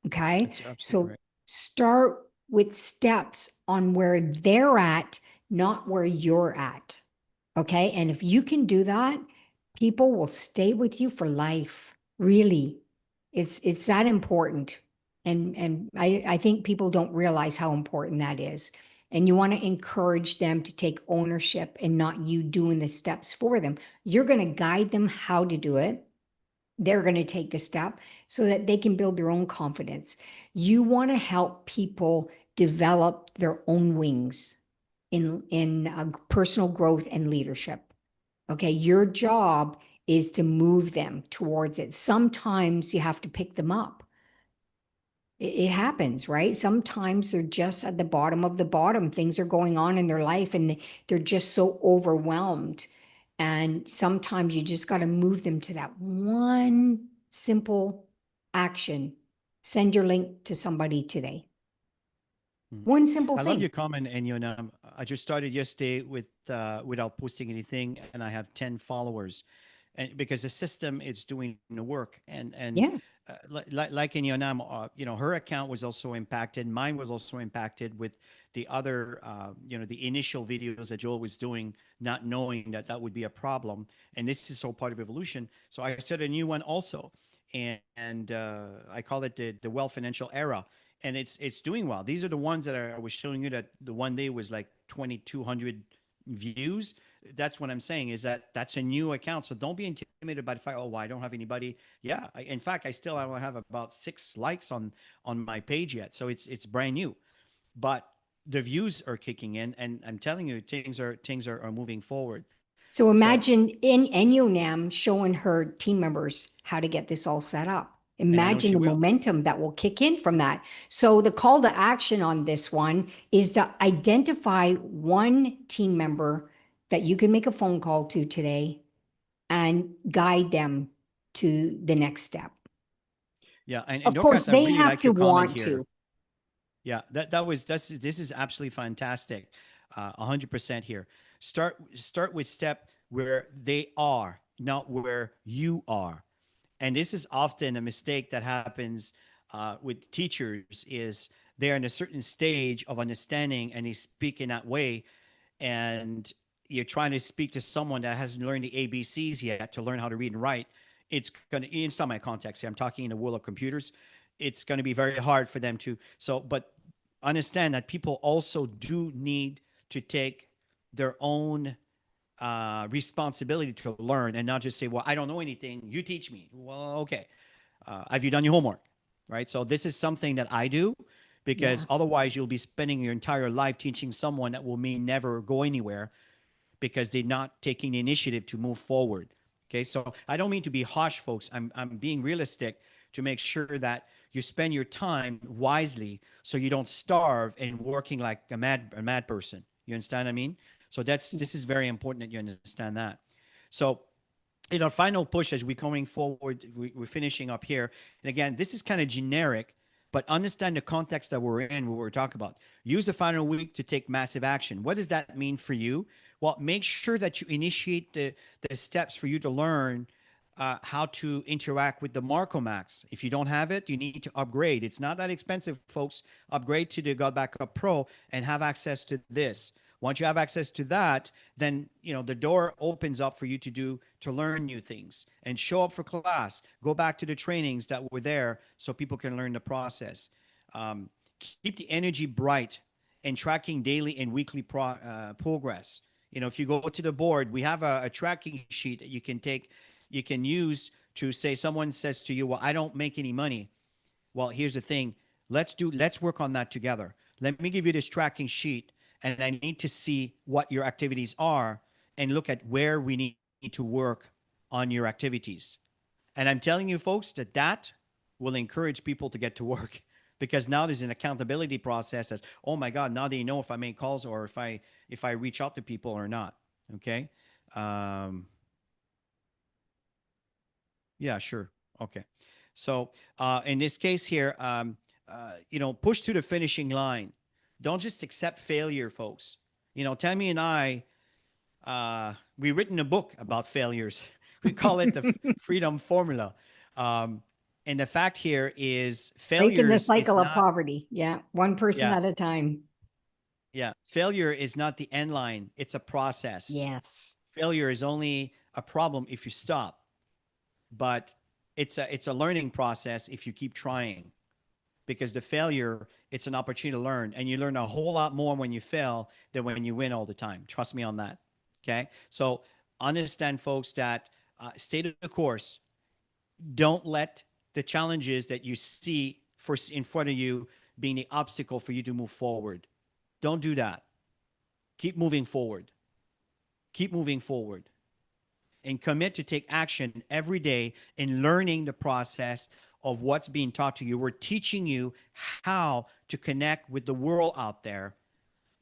S3: Okay. So right. Start with steps on where they're at, not where you're at. Okay. And if you can do that, people will stay with you for life. Really. It's that important. And I think people don't realize how important that is. And you want to encourage them to take ownership and not you doing the steps for them. You're going to guide them how to do it. They're going to take the step so that they can build their own confidence. You want to help people develop their own wings in personal growth and leadership. Okay, your job is to move them towards it. Sometimes you have to pick them up. It happens, right? Sometimes they're just at the bottom of the bottom. Things are going on in their life and they're just so overwhelmed. And sometimes you just got to move them to that one simple action. Send your link to somebody today. One simple thing.
S1: I love your comment, and I just started yesterday without posting anything, and I have 10 followers, and because the system is doing the work, and
S3: yeah.
S1: Like in Yonam, her account was also impacted. Mine was also impacted with the other, the initial videos that Joel was doing, not knowing that would be a problem. And this is all part of evolution. So I started a new one also, and I call it the Well Financial Era, and it's doing well. These are the ones that I was showing you, that the one day was like 2,200 views. That's what I'm saying, is that's a new account. So don't be intimidated by the fact, oh, well, I don't have anybody. Yeah. In fact, I only have about 6 likes on my page yet. So it's brand new, but the views are kicking in, and I'm telling you, things are moving forward.
S3: So imagine in Yonam showing her team members how to get this all set up. Imagine the momentum that will kick in from that. So the call to action on this one is to identify one team member that you can make a phone call to today and guide them to the next step.
S1: Yeah, and
S3: Of course,
S1: Dorcas, I
S3: they
S1: really
S3: have
S1: like
S3: to
S1: your comment
S3: want
S1: here.
S3: to.
S1: Yeah, this is absolutely fantastic. 100% here. Start with step where they are, not where you are. And this is often a mistake that happens with teachers is they're in a certain stage of understanding and they speak in that way, and you're trying to speak to someone that hasn't learned the ABCs yet to learn how to read and write. It's not my context here. I'm talking in the world of computers. It's going to be very hard for them to. So, but understand that people also do need to take their own responsibility to learn and not just say, well, I don't know anything. You teach me. Well, okay. Have you done your homework? Right. So this is something that I do
S3: Yeah.
S1: because otherwise you'll be spending your entire life teaching someone that will mean never go anywhere because they're not taking the initiative to move forward. Okay. So I don't mean to be harsh, folks. I'm being realistic to make sure that you spend your time wisely so you don't starve and working like a mad person. You understand what I mean? So this is very important that you understand that. So in our final push as we're going forward, we're finishing up here. And again, this is kind of generic, but understand the context that we're in, what we're talking about. Use the final week to take massive action. What does that mean for you? Well, make sure that you initiate the steps for you to learn how to interact with the Marco Max. If you don't have it, you need to upgrade. It's not that expensive, folks. Upgrade to the God Backup Pro and have access to this. Once you have access to that, then the door opens up for you to learn new things and show up for class. Go back to the trainings that were there so people can learn the process. Um, Keep the energy bright and tracking daily and weekly progress. If you go to the board, we have a tracking sheet that you can use to say someone says to you, well, I don't make any money. Well, here's the thing. Let's work on that together. Let me give you this tracking sheet and I need to see what your activities are and look at where we need to work on your activities. And I'm telling you folks that will encourage people to get to work because now there's an accountability process as, oh my God, now they know if I make calls or if I reach out to people or not. Okay. Um, Yeah, sure. Okay. So in this case here, push to the finishing line. Don't just accept failure, folks. Tammy and I, we written a book about failures. We call it the Freedom Formula. Um, and the fact here is
S3: Breaking the
S1: failures is
S3: cycle of
S1: not,
S3: poverty. Yeah. One person
S1: yeah,
S3: at a time.
S1: yeah. Failure is not the end line. It's a process.
S3: Yes.
S1: Failure is only a problem if you stop, but it's a learning process if you keep trying because the failure it's an opportunity to learn and you learn a whole lot more when you fail than when you win all the time. Trust me on that. Okay, so understand folks that stay the course. Don't let the challenges that you see in front of you being the obstacle for you to move forward. Don't do that. Keep moving forward. Keep moving forward and commit to take action every day in learning the process of what's being taught to you. We're teaching you how to connect with the world out there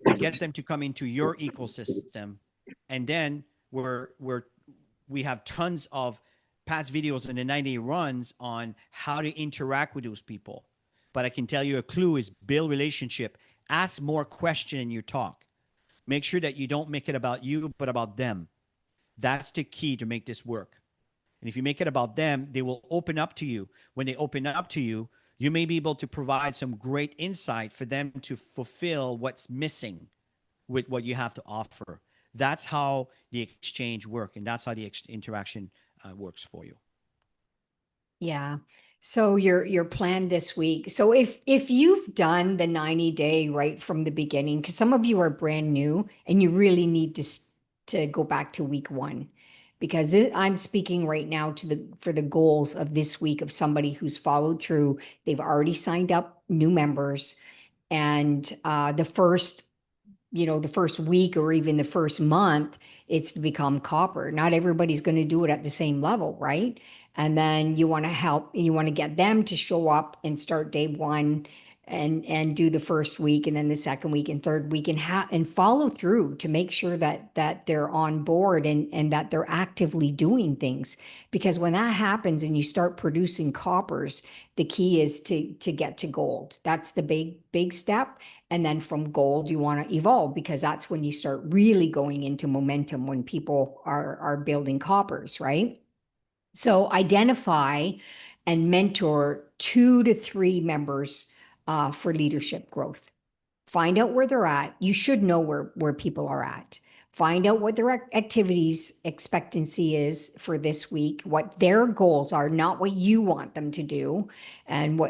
S1: to get them to come into your ecosystem. And then we have tons of past videos in the 90 runs on how to interact with those people. But I can tell you a clue is build relationship. Ask more questions in your talk. Make sure that you don't make it about you, but about them. That's the key to make this work. And if you make it about them, they will open up to you. When they open up to you, you may be able to provide some great insight for them to fulfill what's missing with what you have to offer. That's how the exchange works, and that's how the interaction works for you.
S3: Yeah. So your plan this week. So if you've done the 90-day right from the beginning, because some of you are brand new and you really need to go back to week one, because I'm speaking right now for the goals of this week of somebody who's followed through. They've already signed up new members, and the first week or even the first month, it's to become copper. Not everybody's going to do it at the same level, right? And then you want to get them to show up and start day one and do the first week and then the second week and third week and follow through to make sure that they're on board and that they're actively doing things. Because when that happens and you start producing coppers, the key is to get to gold. That's the big step. And then from gold, you want to evolve, because that's when you start really going into momentum, when people are building coppers, right? So identify and mentor 2 to 3 members for leadership growth. Find out where they're at. You should know where people are at. Find out what their activities expectancy is for this week, what their goals are, not what you want them to do. And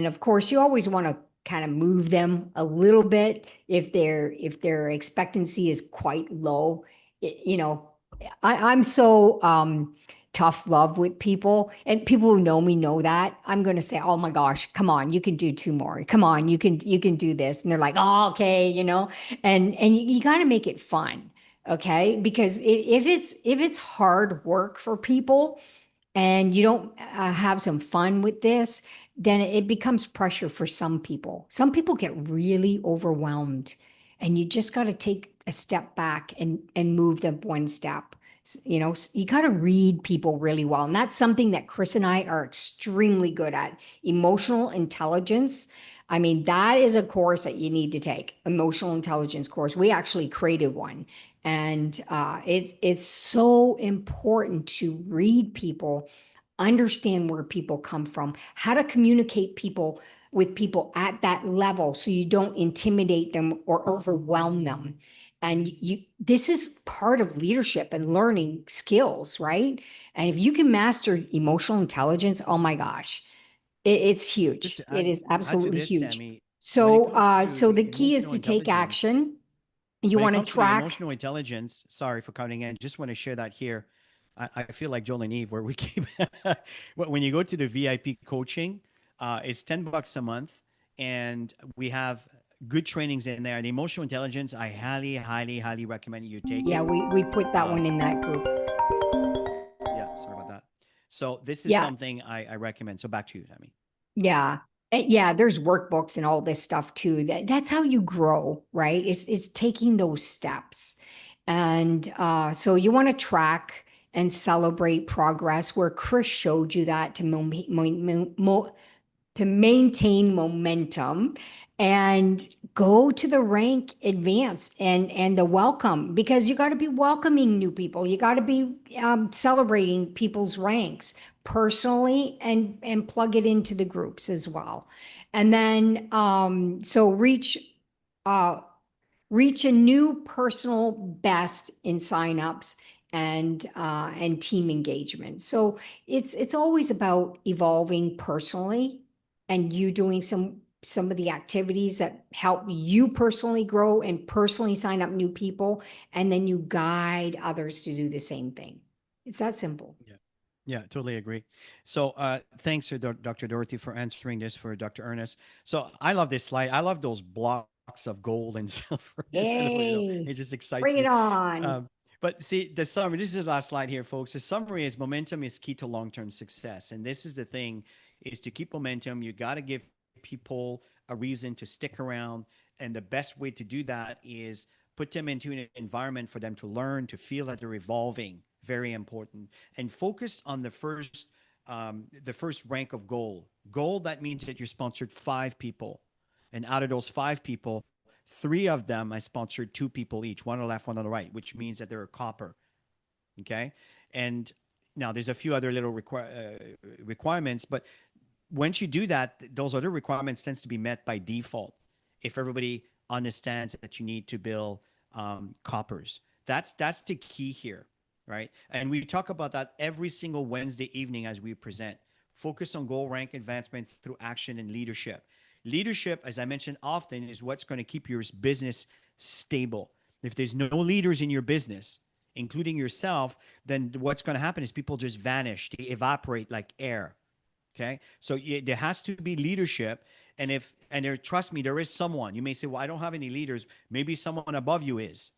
S3: of course, you always want to kind of move them a little bit if their expectancy is quite low. You know, I'm so tough love with people, and people who know me know that. I'm going to say, oh my gosh, come on, you can do 2 more, come on, you can do this, and they're like, oh, okay, and you got to make it fun, okay? Because if it's hard work for people and you don't have some fun with this, then it becomes pressure for some people. Some people get really overwhelmed, and you just got to take a step back and move them one step. You got to read people really well. And that's something that Chris and I are extremely good at. Emotional intelligence. I mean, that is a course that you need to take. Emotional intelligence course. We actually created one. And it's so important to read people, understand where people come from, how to communicate with people at that level so you don't intimidate them or overwhelm them. And this is part of leadership and learning skills, right? And if you can master emotional intelligence, oh my gosh, it's
S1: Just
S3: huge.
S1: to
S3: It is
S1: add to
S3: absolutely
S1: this,
S3: huge.
S1: Tammy, when it
S3: So,
S1: comes
S3: so
S1: to
S3: the key is
S1: emotional
S3: to take
S1: intelligence,
S3: action. You
S1: when it
S3: want to
S1: comes to the
S3: track.
S1: emotional intelligence, sorry for cutting in, just want to share that here. I feel like Joel and Eve, where we keep, when you go to the VIP coaching, it's $10 a month, and we have good trainings in there. And emotional intelligence, I highly, highly, highly recommend you take
S3: Yeah,
S1: it.
S3: we put that
S1: Uh,
S3: one in that group.
S1: yeah, sorry about that. So this is
S3: Yeah,
S1: something I recommend. So back to you, Tammy.
S3: yeah. Yeah, there's workbooks and all this stuff too. That's how you grow, right? It's taking those steps. And so you want to track and celebrate progress, where Chris showed you that to maintain momentum, and go to the rank advance and the welcome, because you got to be welcoming new people. You got to be celebrating people's ranks personally, and plug it into the groups as well. And then so uh, reach a new personal best in signups and team engagement. So it's always about evolving personally, and you doing some of the activities that help you personally grow and personally sign up new people, and then you guide others to do the same thing. It's that simple.
S1: Yeah. Yeah, totally agree. So, thanks to Dr. Dorothy for answering this for Dr. Ernest. So, I love this slide. I love those blocks of gold and silver. I don't know,
S3: Yay,
S1: it just excites
S3: bring it
S1: me.
S3: on.
S1: But see, the summary, this is the last slide here, folks. The summary is momentum is key to long term success. And this is the thing, is to keep momentum. You got to give people a reason to stick around. And the best way to do that is put them into an environment for them to learn, to feel that they're evolving. Very important. And focus on the first rank of goal. Goal, that means that you sponsored 5 people. And out of those 5 people, 3 of them, I sponsored 2 people each, one on the left, one on the right, which means that they're a copper. Okay. And now there's a few other little requirements, but once you do that, those other requirements tends to be met by default if everybody understands that you need to build coppers. That's the key here, right? And we talk about that every single Wednesday evening as we present. Focus on goal rank advancement through action and leadership. Leadership, as I mentioned often, is what's going to keep your business stable. If there's no leaders in your business, including yourself, then what's going to happen is people just vanish, they evaporate like air. Okay, so there has to be leadership, and there, trust me, there is someone. You may say, "Well, I don't have any leaders." Maybe someone above you is.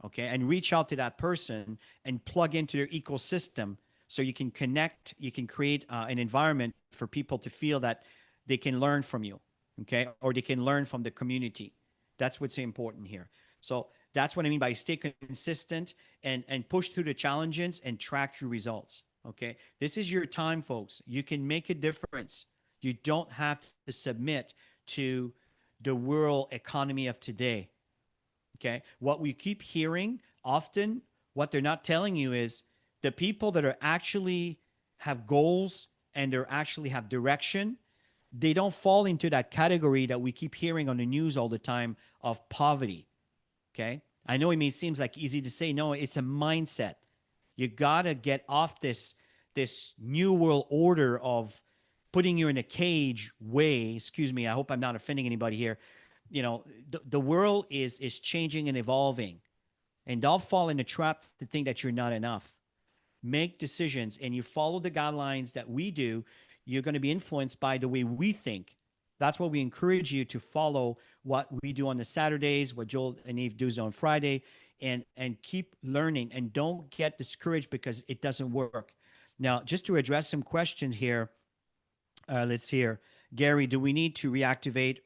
S1: Okay, and reach out to that person and plug into their ecosystem, so you can connect. You can create an environment for people to feel that they can learn from you. okay? Or they can learn from the community. That's what's important here. So that's what I mean by stay consistent and push through the challenges and track your results. Okay. This is your time, folks. You can make a difference. You don't have to submit to the world economy of today. Okay. What we keep hearing often, what they're not telling you is the people that are actually have goals and they actually have direction, they don't fall into that category that we keep hearing on the news all the time of poverty. Okay. I know it may seems like easy to say. No, it's a mindset. You gotta get off this new world order of putting you in a cage way. Excuse me. I hope I'm not offending anybody here. You know, the world is changing and evolving, and don't fall in the trap to think that you're not enough. Make decisions and you follow the guidelines that we do, you're going to be influenced by the way we think. That's why we encourage you to follow what we do on the Saturdays, what Joel and Eve do on Friday, and keep learning and don't get discouraged because it doesn't work. Now, just to address some questions here, let's hear. Gary, do we need to reactivate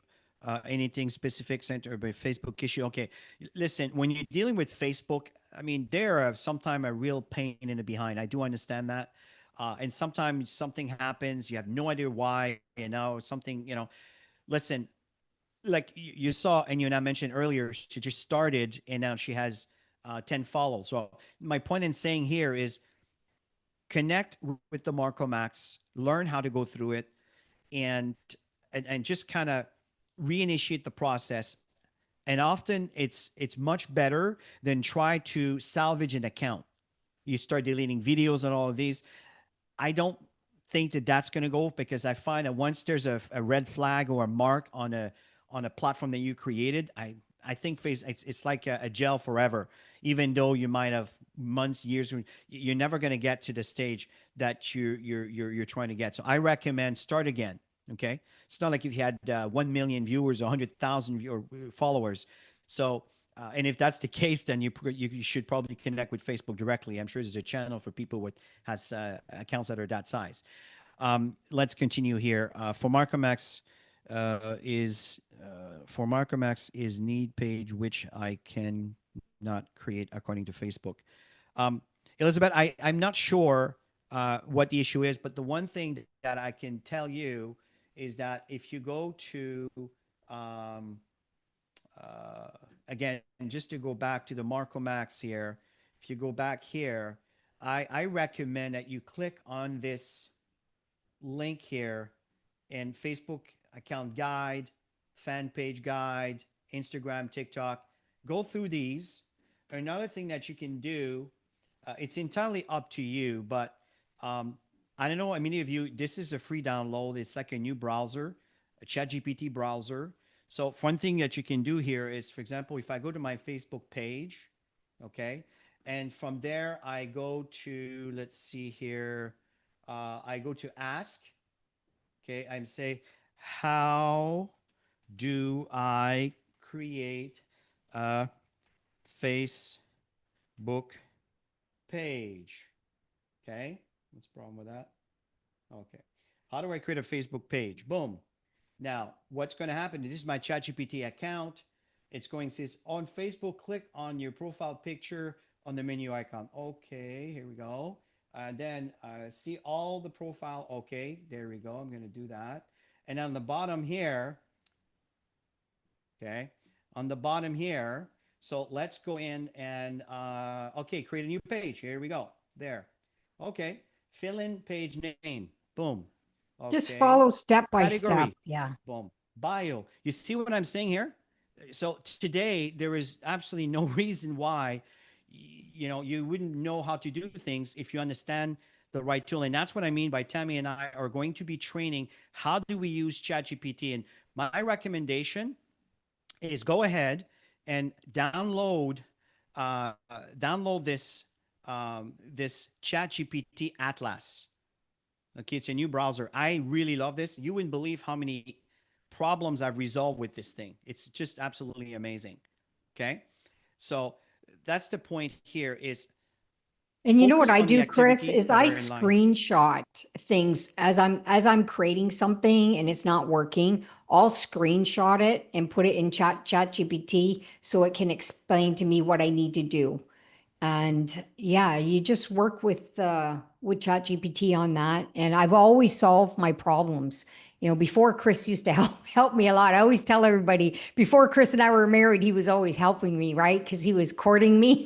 S1: anything specific sent or by Facebook issue? Okay, listen, when you're dealing with Facebook, I mean, they're sometimes a real pain in the behind. I do understand that. And sometimes something happens, you have no idea why, you know, something, you know, listen, like you saw, and you and I mentioned earlier, she just started and now she has 10 follows. So my point in saying here is connect with the Marco Max, learn how to go through it, and and just kind of reinitiate the process. And often it's much better than try to salvage an account. You start deleting videos and all of these. I don't think that that's going to go because I find that once there's a red flag or a mark on a platform that you created, I think it's like a jail forever. Even though you might have months, years, you're never going to get to the stage that you're trying to get. So I recommend start again. Okay, it's not like if you had 1 million viewers, 100,000 followers. So and if that's the case, then you should probably connect with Facebook directly. I'm sure there's a channel for people with has accounts that are that size. Let's continue here. For Marcomax is need page which I can not create according to Facebook. Um, Elizabeth, I'm not sure what the issue is, but the one thing that I can tell you is that if you go to um, uh, again, just to go back to the Marco Max here, if you go back here, I recommend that you click on this link here in Facebook account guide, fan page guide, Instagram, TikTok. Go through these. Another thing that you can do, it's entirely up to you, but I don't know how many of you, this is a free download. It's like a new browser, a ChatGPT browser. So one thing that you can do here is, for example, if I go to my Facebook page, okay, and from there I go to, let's see here, I go to ask, okay, I'm say, how do I create a Facebook page? Okay, what's the problem with that? Okay, how do I create a Facebook page? Boom. Now, what's going to happen? This is my ChatGPT account. It's going to say on Facebook, click on your profile picture on the menu icon. Okay, here we go. And then see all the profile. Okay, there we go. I'm going to do that. And on the bottom here, okay, on the bottom here, so let's go in and, okay, create a new page. Here we go. There. Okay, fill in page name. Boom.
S3: Just
S1: Okay.
S3: follow step by step.
S1: Category.
S3: Yeah.
S1: Boom. Bio. You see what I'm saying here? So today there is absolutely no reason why you know you wouldn't know how to do things if you understand the right tool. And that's what I mean by Tammy and I are going to be training how do we use ChatGPT. And my recommendation is go ahead and download this ChatGPT Atlas. Okay, it's a new browser. I really love this. You wouldn't believe how many problems I've resolved with this thing. It's just absolutely amazing. Okay, so that's the point here. Is
S3: And you know what
S1: Focus
S3: I
S1: on the
S3: do, Chris,
S1: activities
S3: is
S1: that
S3: I
S1: are in line.
S3: screenshot things as I'm creating something and it's not working. I'll screenshot it and put it in chat GPT so it can explain to me what I need to do. And yeah, you just work with ChatGPT on that. And I've always solved my problems. You know, before Chris used to help me a lot. I always tell everybody before Chris and I were married, he was always helping me, right? Because he was courting me.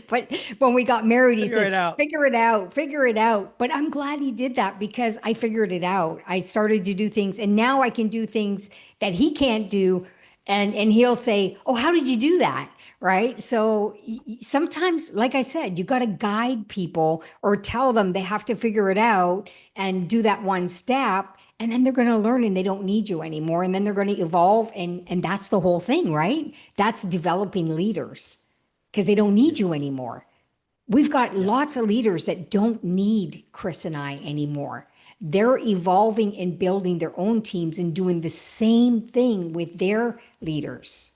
S3: But when we got married, he
S1: Figure
S3: says,
S1: it out.
S3: figure it out, figure it out. But I'm glad he did that because I figured it out. I started to do things and now I can do things that he can't do. And he'll say, oh, how did you do that? Right. So sometimes, like I said, you got to guide people or tell them they have to figure it out and do that one step. And then they're going to learn and they don't need you anymore. And then they're going to evolve. And that's the whole thing, right? That's developing leaders because they don't need
S1: Yeah.
S3: you anymore. We've got
S1: Yeah.
S3: lots of leaders that don't need Chris and I anymore. They're evolving and building their own teams and doing the same thing with their leaders.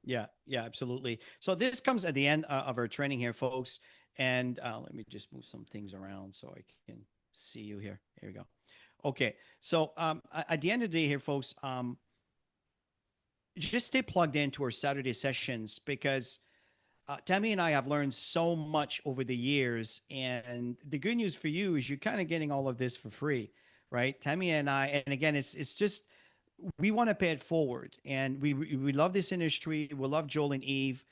S1: Yeah, yeah, absolutely. So this comes at the end of our training here, folks. And let me just move some things around so I can see you here. Here we go. Okay. So at the end of the day here, folks, just stay plugged into our Saturday sessions because Tammy and I have learned so much over the years. And the good news for you is you're kind of getting all of this for free, right? Tammy and I, and again, it's just we want to pay it forward, and we love this industry. We love Joel and Eve.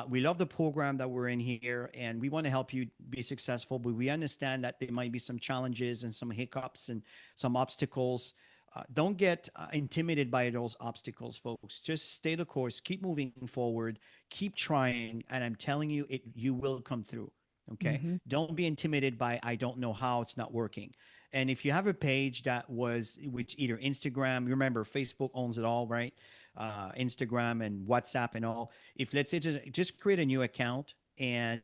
S1: We love the program that we're in here, and we want to help you be successful. But we understand that there might be some challenges and some hiccups and some obstacles. Don't get intimidated by those obstacles, folks. Just stay the course, keep moving forward, keep trying, and I'm telling you, it you will come through. Okay,
S3: Mhm.
S1: don't be intimidated by I don't know how it's not working. And if you have a page that was which either Instagram, remember Facebook owns it all, right? Instagram and WhatsApp and all. If let's say just create a new account and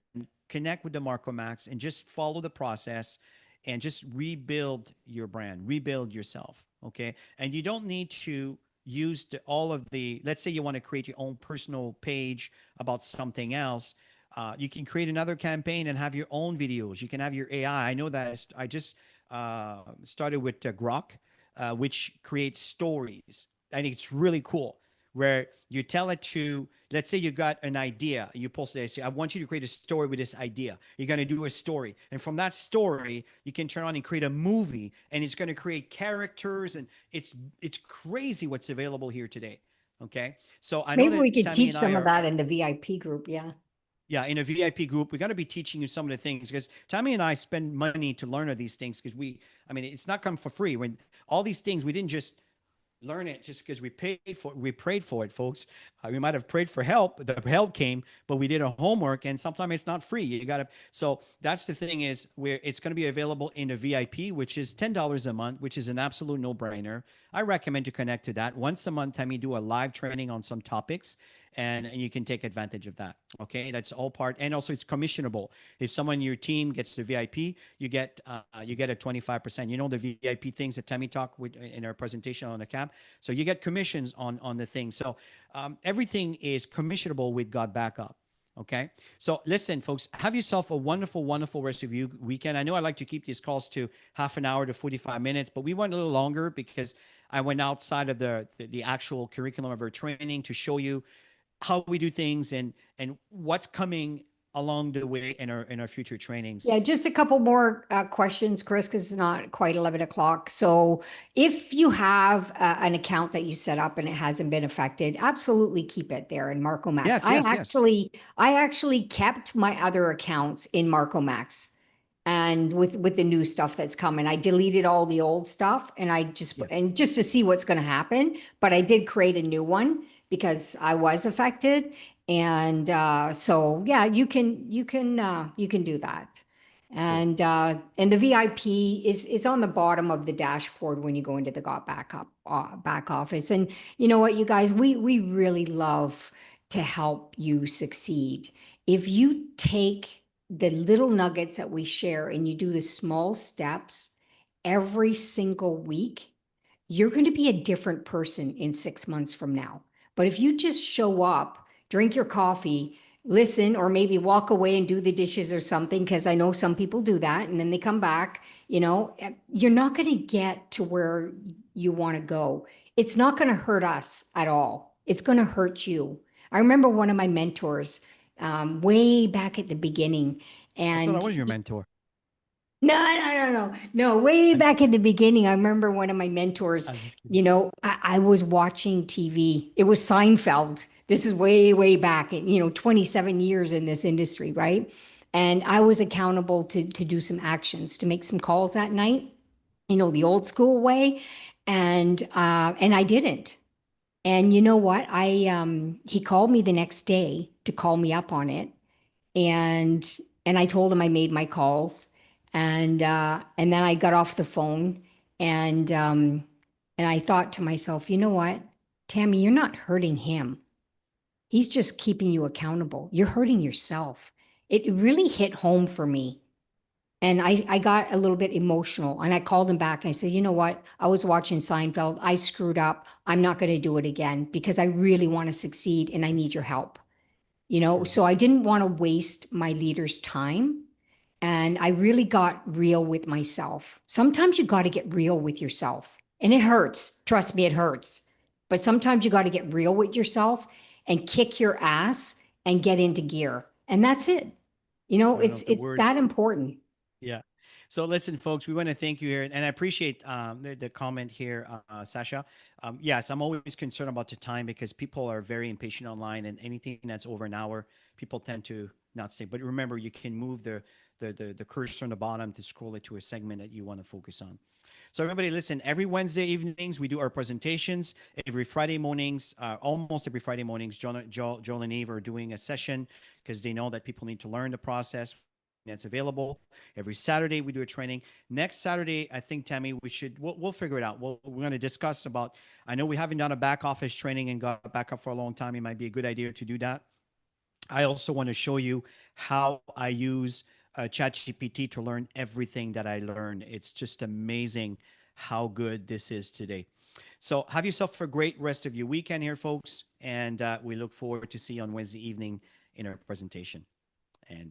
S1: connect with the Marco Max and just follow the process and just rebuild your brand, rebuild yourself. Okay. And you don't need to use all of the, let's say you want to create your own personal page about something else. You can create another campaign and have your own videos. You can have your AI. I know that I just started with Grok, which creates stories. I think it's really cool where you tell it to, let's say you got an idea, you post it, say, I want you to create a story with this idea. You're going to do a story. And from that story, you can turn on and create a movie and it's going to create characters and it's crazy what's available here today. Okay. So I know
S3: Maybe we
S1: that
S3: could
S1: Tammy
S3: teach
S1: and I
S3: some of
S1: are
S3: that in the VIP group. Yeah.
S1: yeah, in a VIP group, we're going to be teaching you some of the things because Tommy and I spend money to learn of these things because I mean, it's not come for free. When all these things, we didn't just learn it just because we prayed for it, folks. We might have prayed for help. The help came, but we did a homework, and sometimes it's not free. You got to. So that's the thing is where it's going to be available in a VIP, which is $10 a month, which is an absolute no brainer. I recommend to connect to that once a month. Time you do a live training on some topics, and you can take advantage of that. Okay, that's all part, and also it's commissionable. If someone in your team gets the VIP, you get a 25%. You know the VIP things that Tammy talked with in our presentation on the cap. So you get commissions on the thing. So everything is commissionable with God backup. Okay. So listen, folks, have yourself a wonderful, wonderful rest of your weekend. I know I like to keep these calls to half an hour to 45 minutes, but we went a little longer because I went outside of the actual curriculum of our training to show you how we do things and what's coming along the way in our future trainings.
S3: Yeah, just a couple more questions, Chris, because it's not quite 11 o'clock. So if you have an account that you set up and it hasn't been affected, absolutely keep it there in Marco Max.
S1: Yes, yes, yes.
S3: I actually kept my other accounts in Marco Max. And with the new stuff that's coming, I deleted all the old stuff and
S1: Yeah.
S3: and just to see what's going to happen. But I did create a new one because I was affected. And so yeah, you can do that.
S1: Cool.
S3: And the VIP is on the bottom of the dashboard when you go into the got back office. And you know what, you guys, we really love to help you succeed. If you take the little nuggets that we share and you do the small steps every single week, you're going to be a different person in 6 months from now. But if you just show up, drink your coffee, listen or maybe walk away and do the dishes or something, because I know some people do that and then they come back, you're not going to get to where you want to go. It's not going to hurt us at all. It's going to hurt you. I remember one of my mentors way back at the beginning,
S1: I thought I
S3: and
S1: was your mentor.
S3: no. Way
S1: I'm,
S3: back at the beginning, I remember one of my mentors,
S1: I'm just kidding.
S3: I was watching TV. It was Seinfeld. This is way, way back, 27 years in this industry, right? And I was accountable to do some actions, to make some calls that night, the old school way. And I didn't. And you know what? He called me the next day to call me up on it, and I told him I made my calls, and then I got off the phone, and I thought to myself, you know what, Tammy, you're not hurting him. He's just keeping you accountable. You're hurting yourself. It really hit home for me. And I got a little bit emotional, and I called him back and I said, you know what? I was watching Seinfeld. I screwed up. I'm not going to do it again because I really want to succeed and I need your help.
S1: Mhm.
S3: So I didn't want to waste my leader's time. And I really got real with myself. Sometimes you got to get real with yourself, and it hurts. Trust me, it hurts. But sometimes you got to get real with yourself and kick your ass and get into gear. And that's it.
S1: One
S3: It's
S1: of the
S3: it's
S1: words.
S3: that important.
S1: Yeah. So listen, folks, we want to thank you here, and I appreciate the comment here, Sasha. Yes, I'm always concerned about the time because people are very impatient online, and anything that's over an hour, people tend to not stay. But remember, you can move the cursor on the bottom to scroll it to a segment that you want to focus on. So everybody, listen. Every Wednesday evenings we do our presentations. Every Friday mornings, almost every Friday mornings, Joel and Eve are doing a session because they know that people need to learn the process that's available. Every Saturday we do a training. Next Saturday, I think, Tammy, we'll figure it out. We're going to discuss about. I know we haven't done a back office training and got back up for a long time. It might be a good idea to do that. I also want to show you how I use ChatGPT to learn everything that I learn. It's just amazing how good this is today. So have yourself a great rest of your weekend here, folks, and we look forward to see you on Wednesday evening in our presentation. And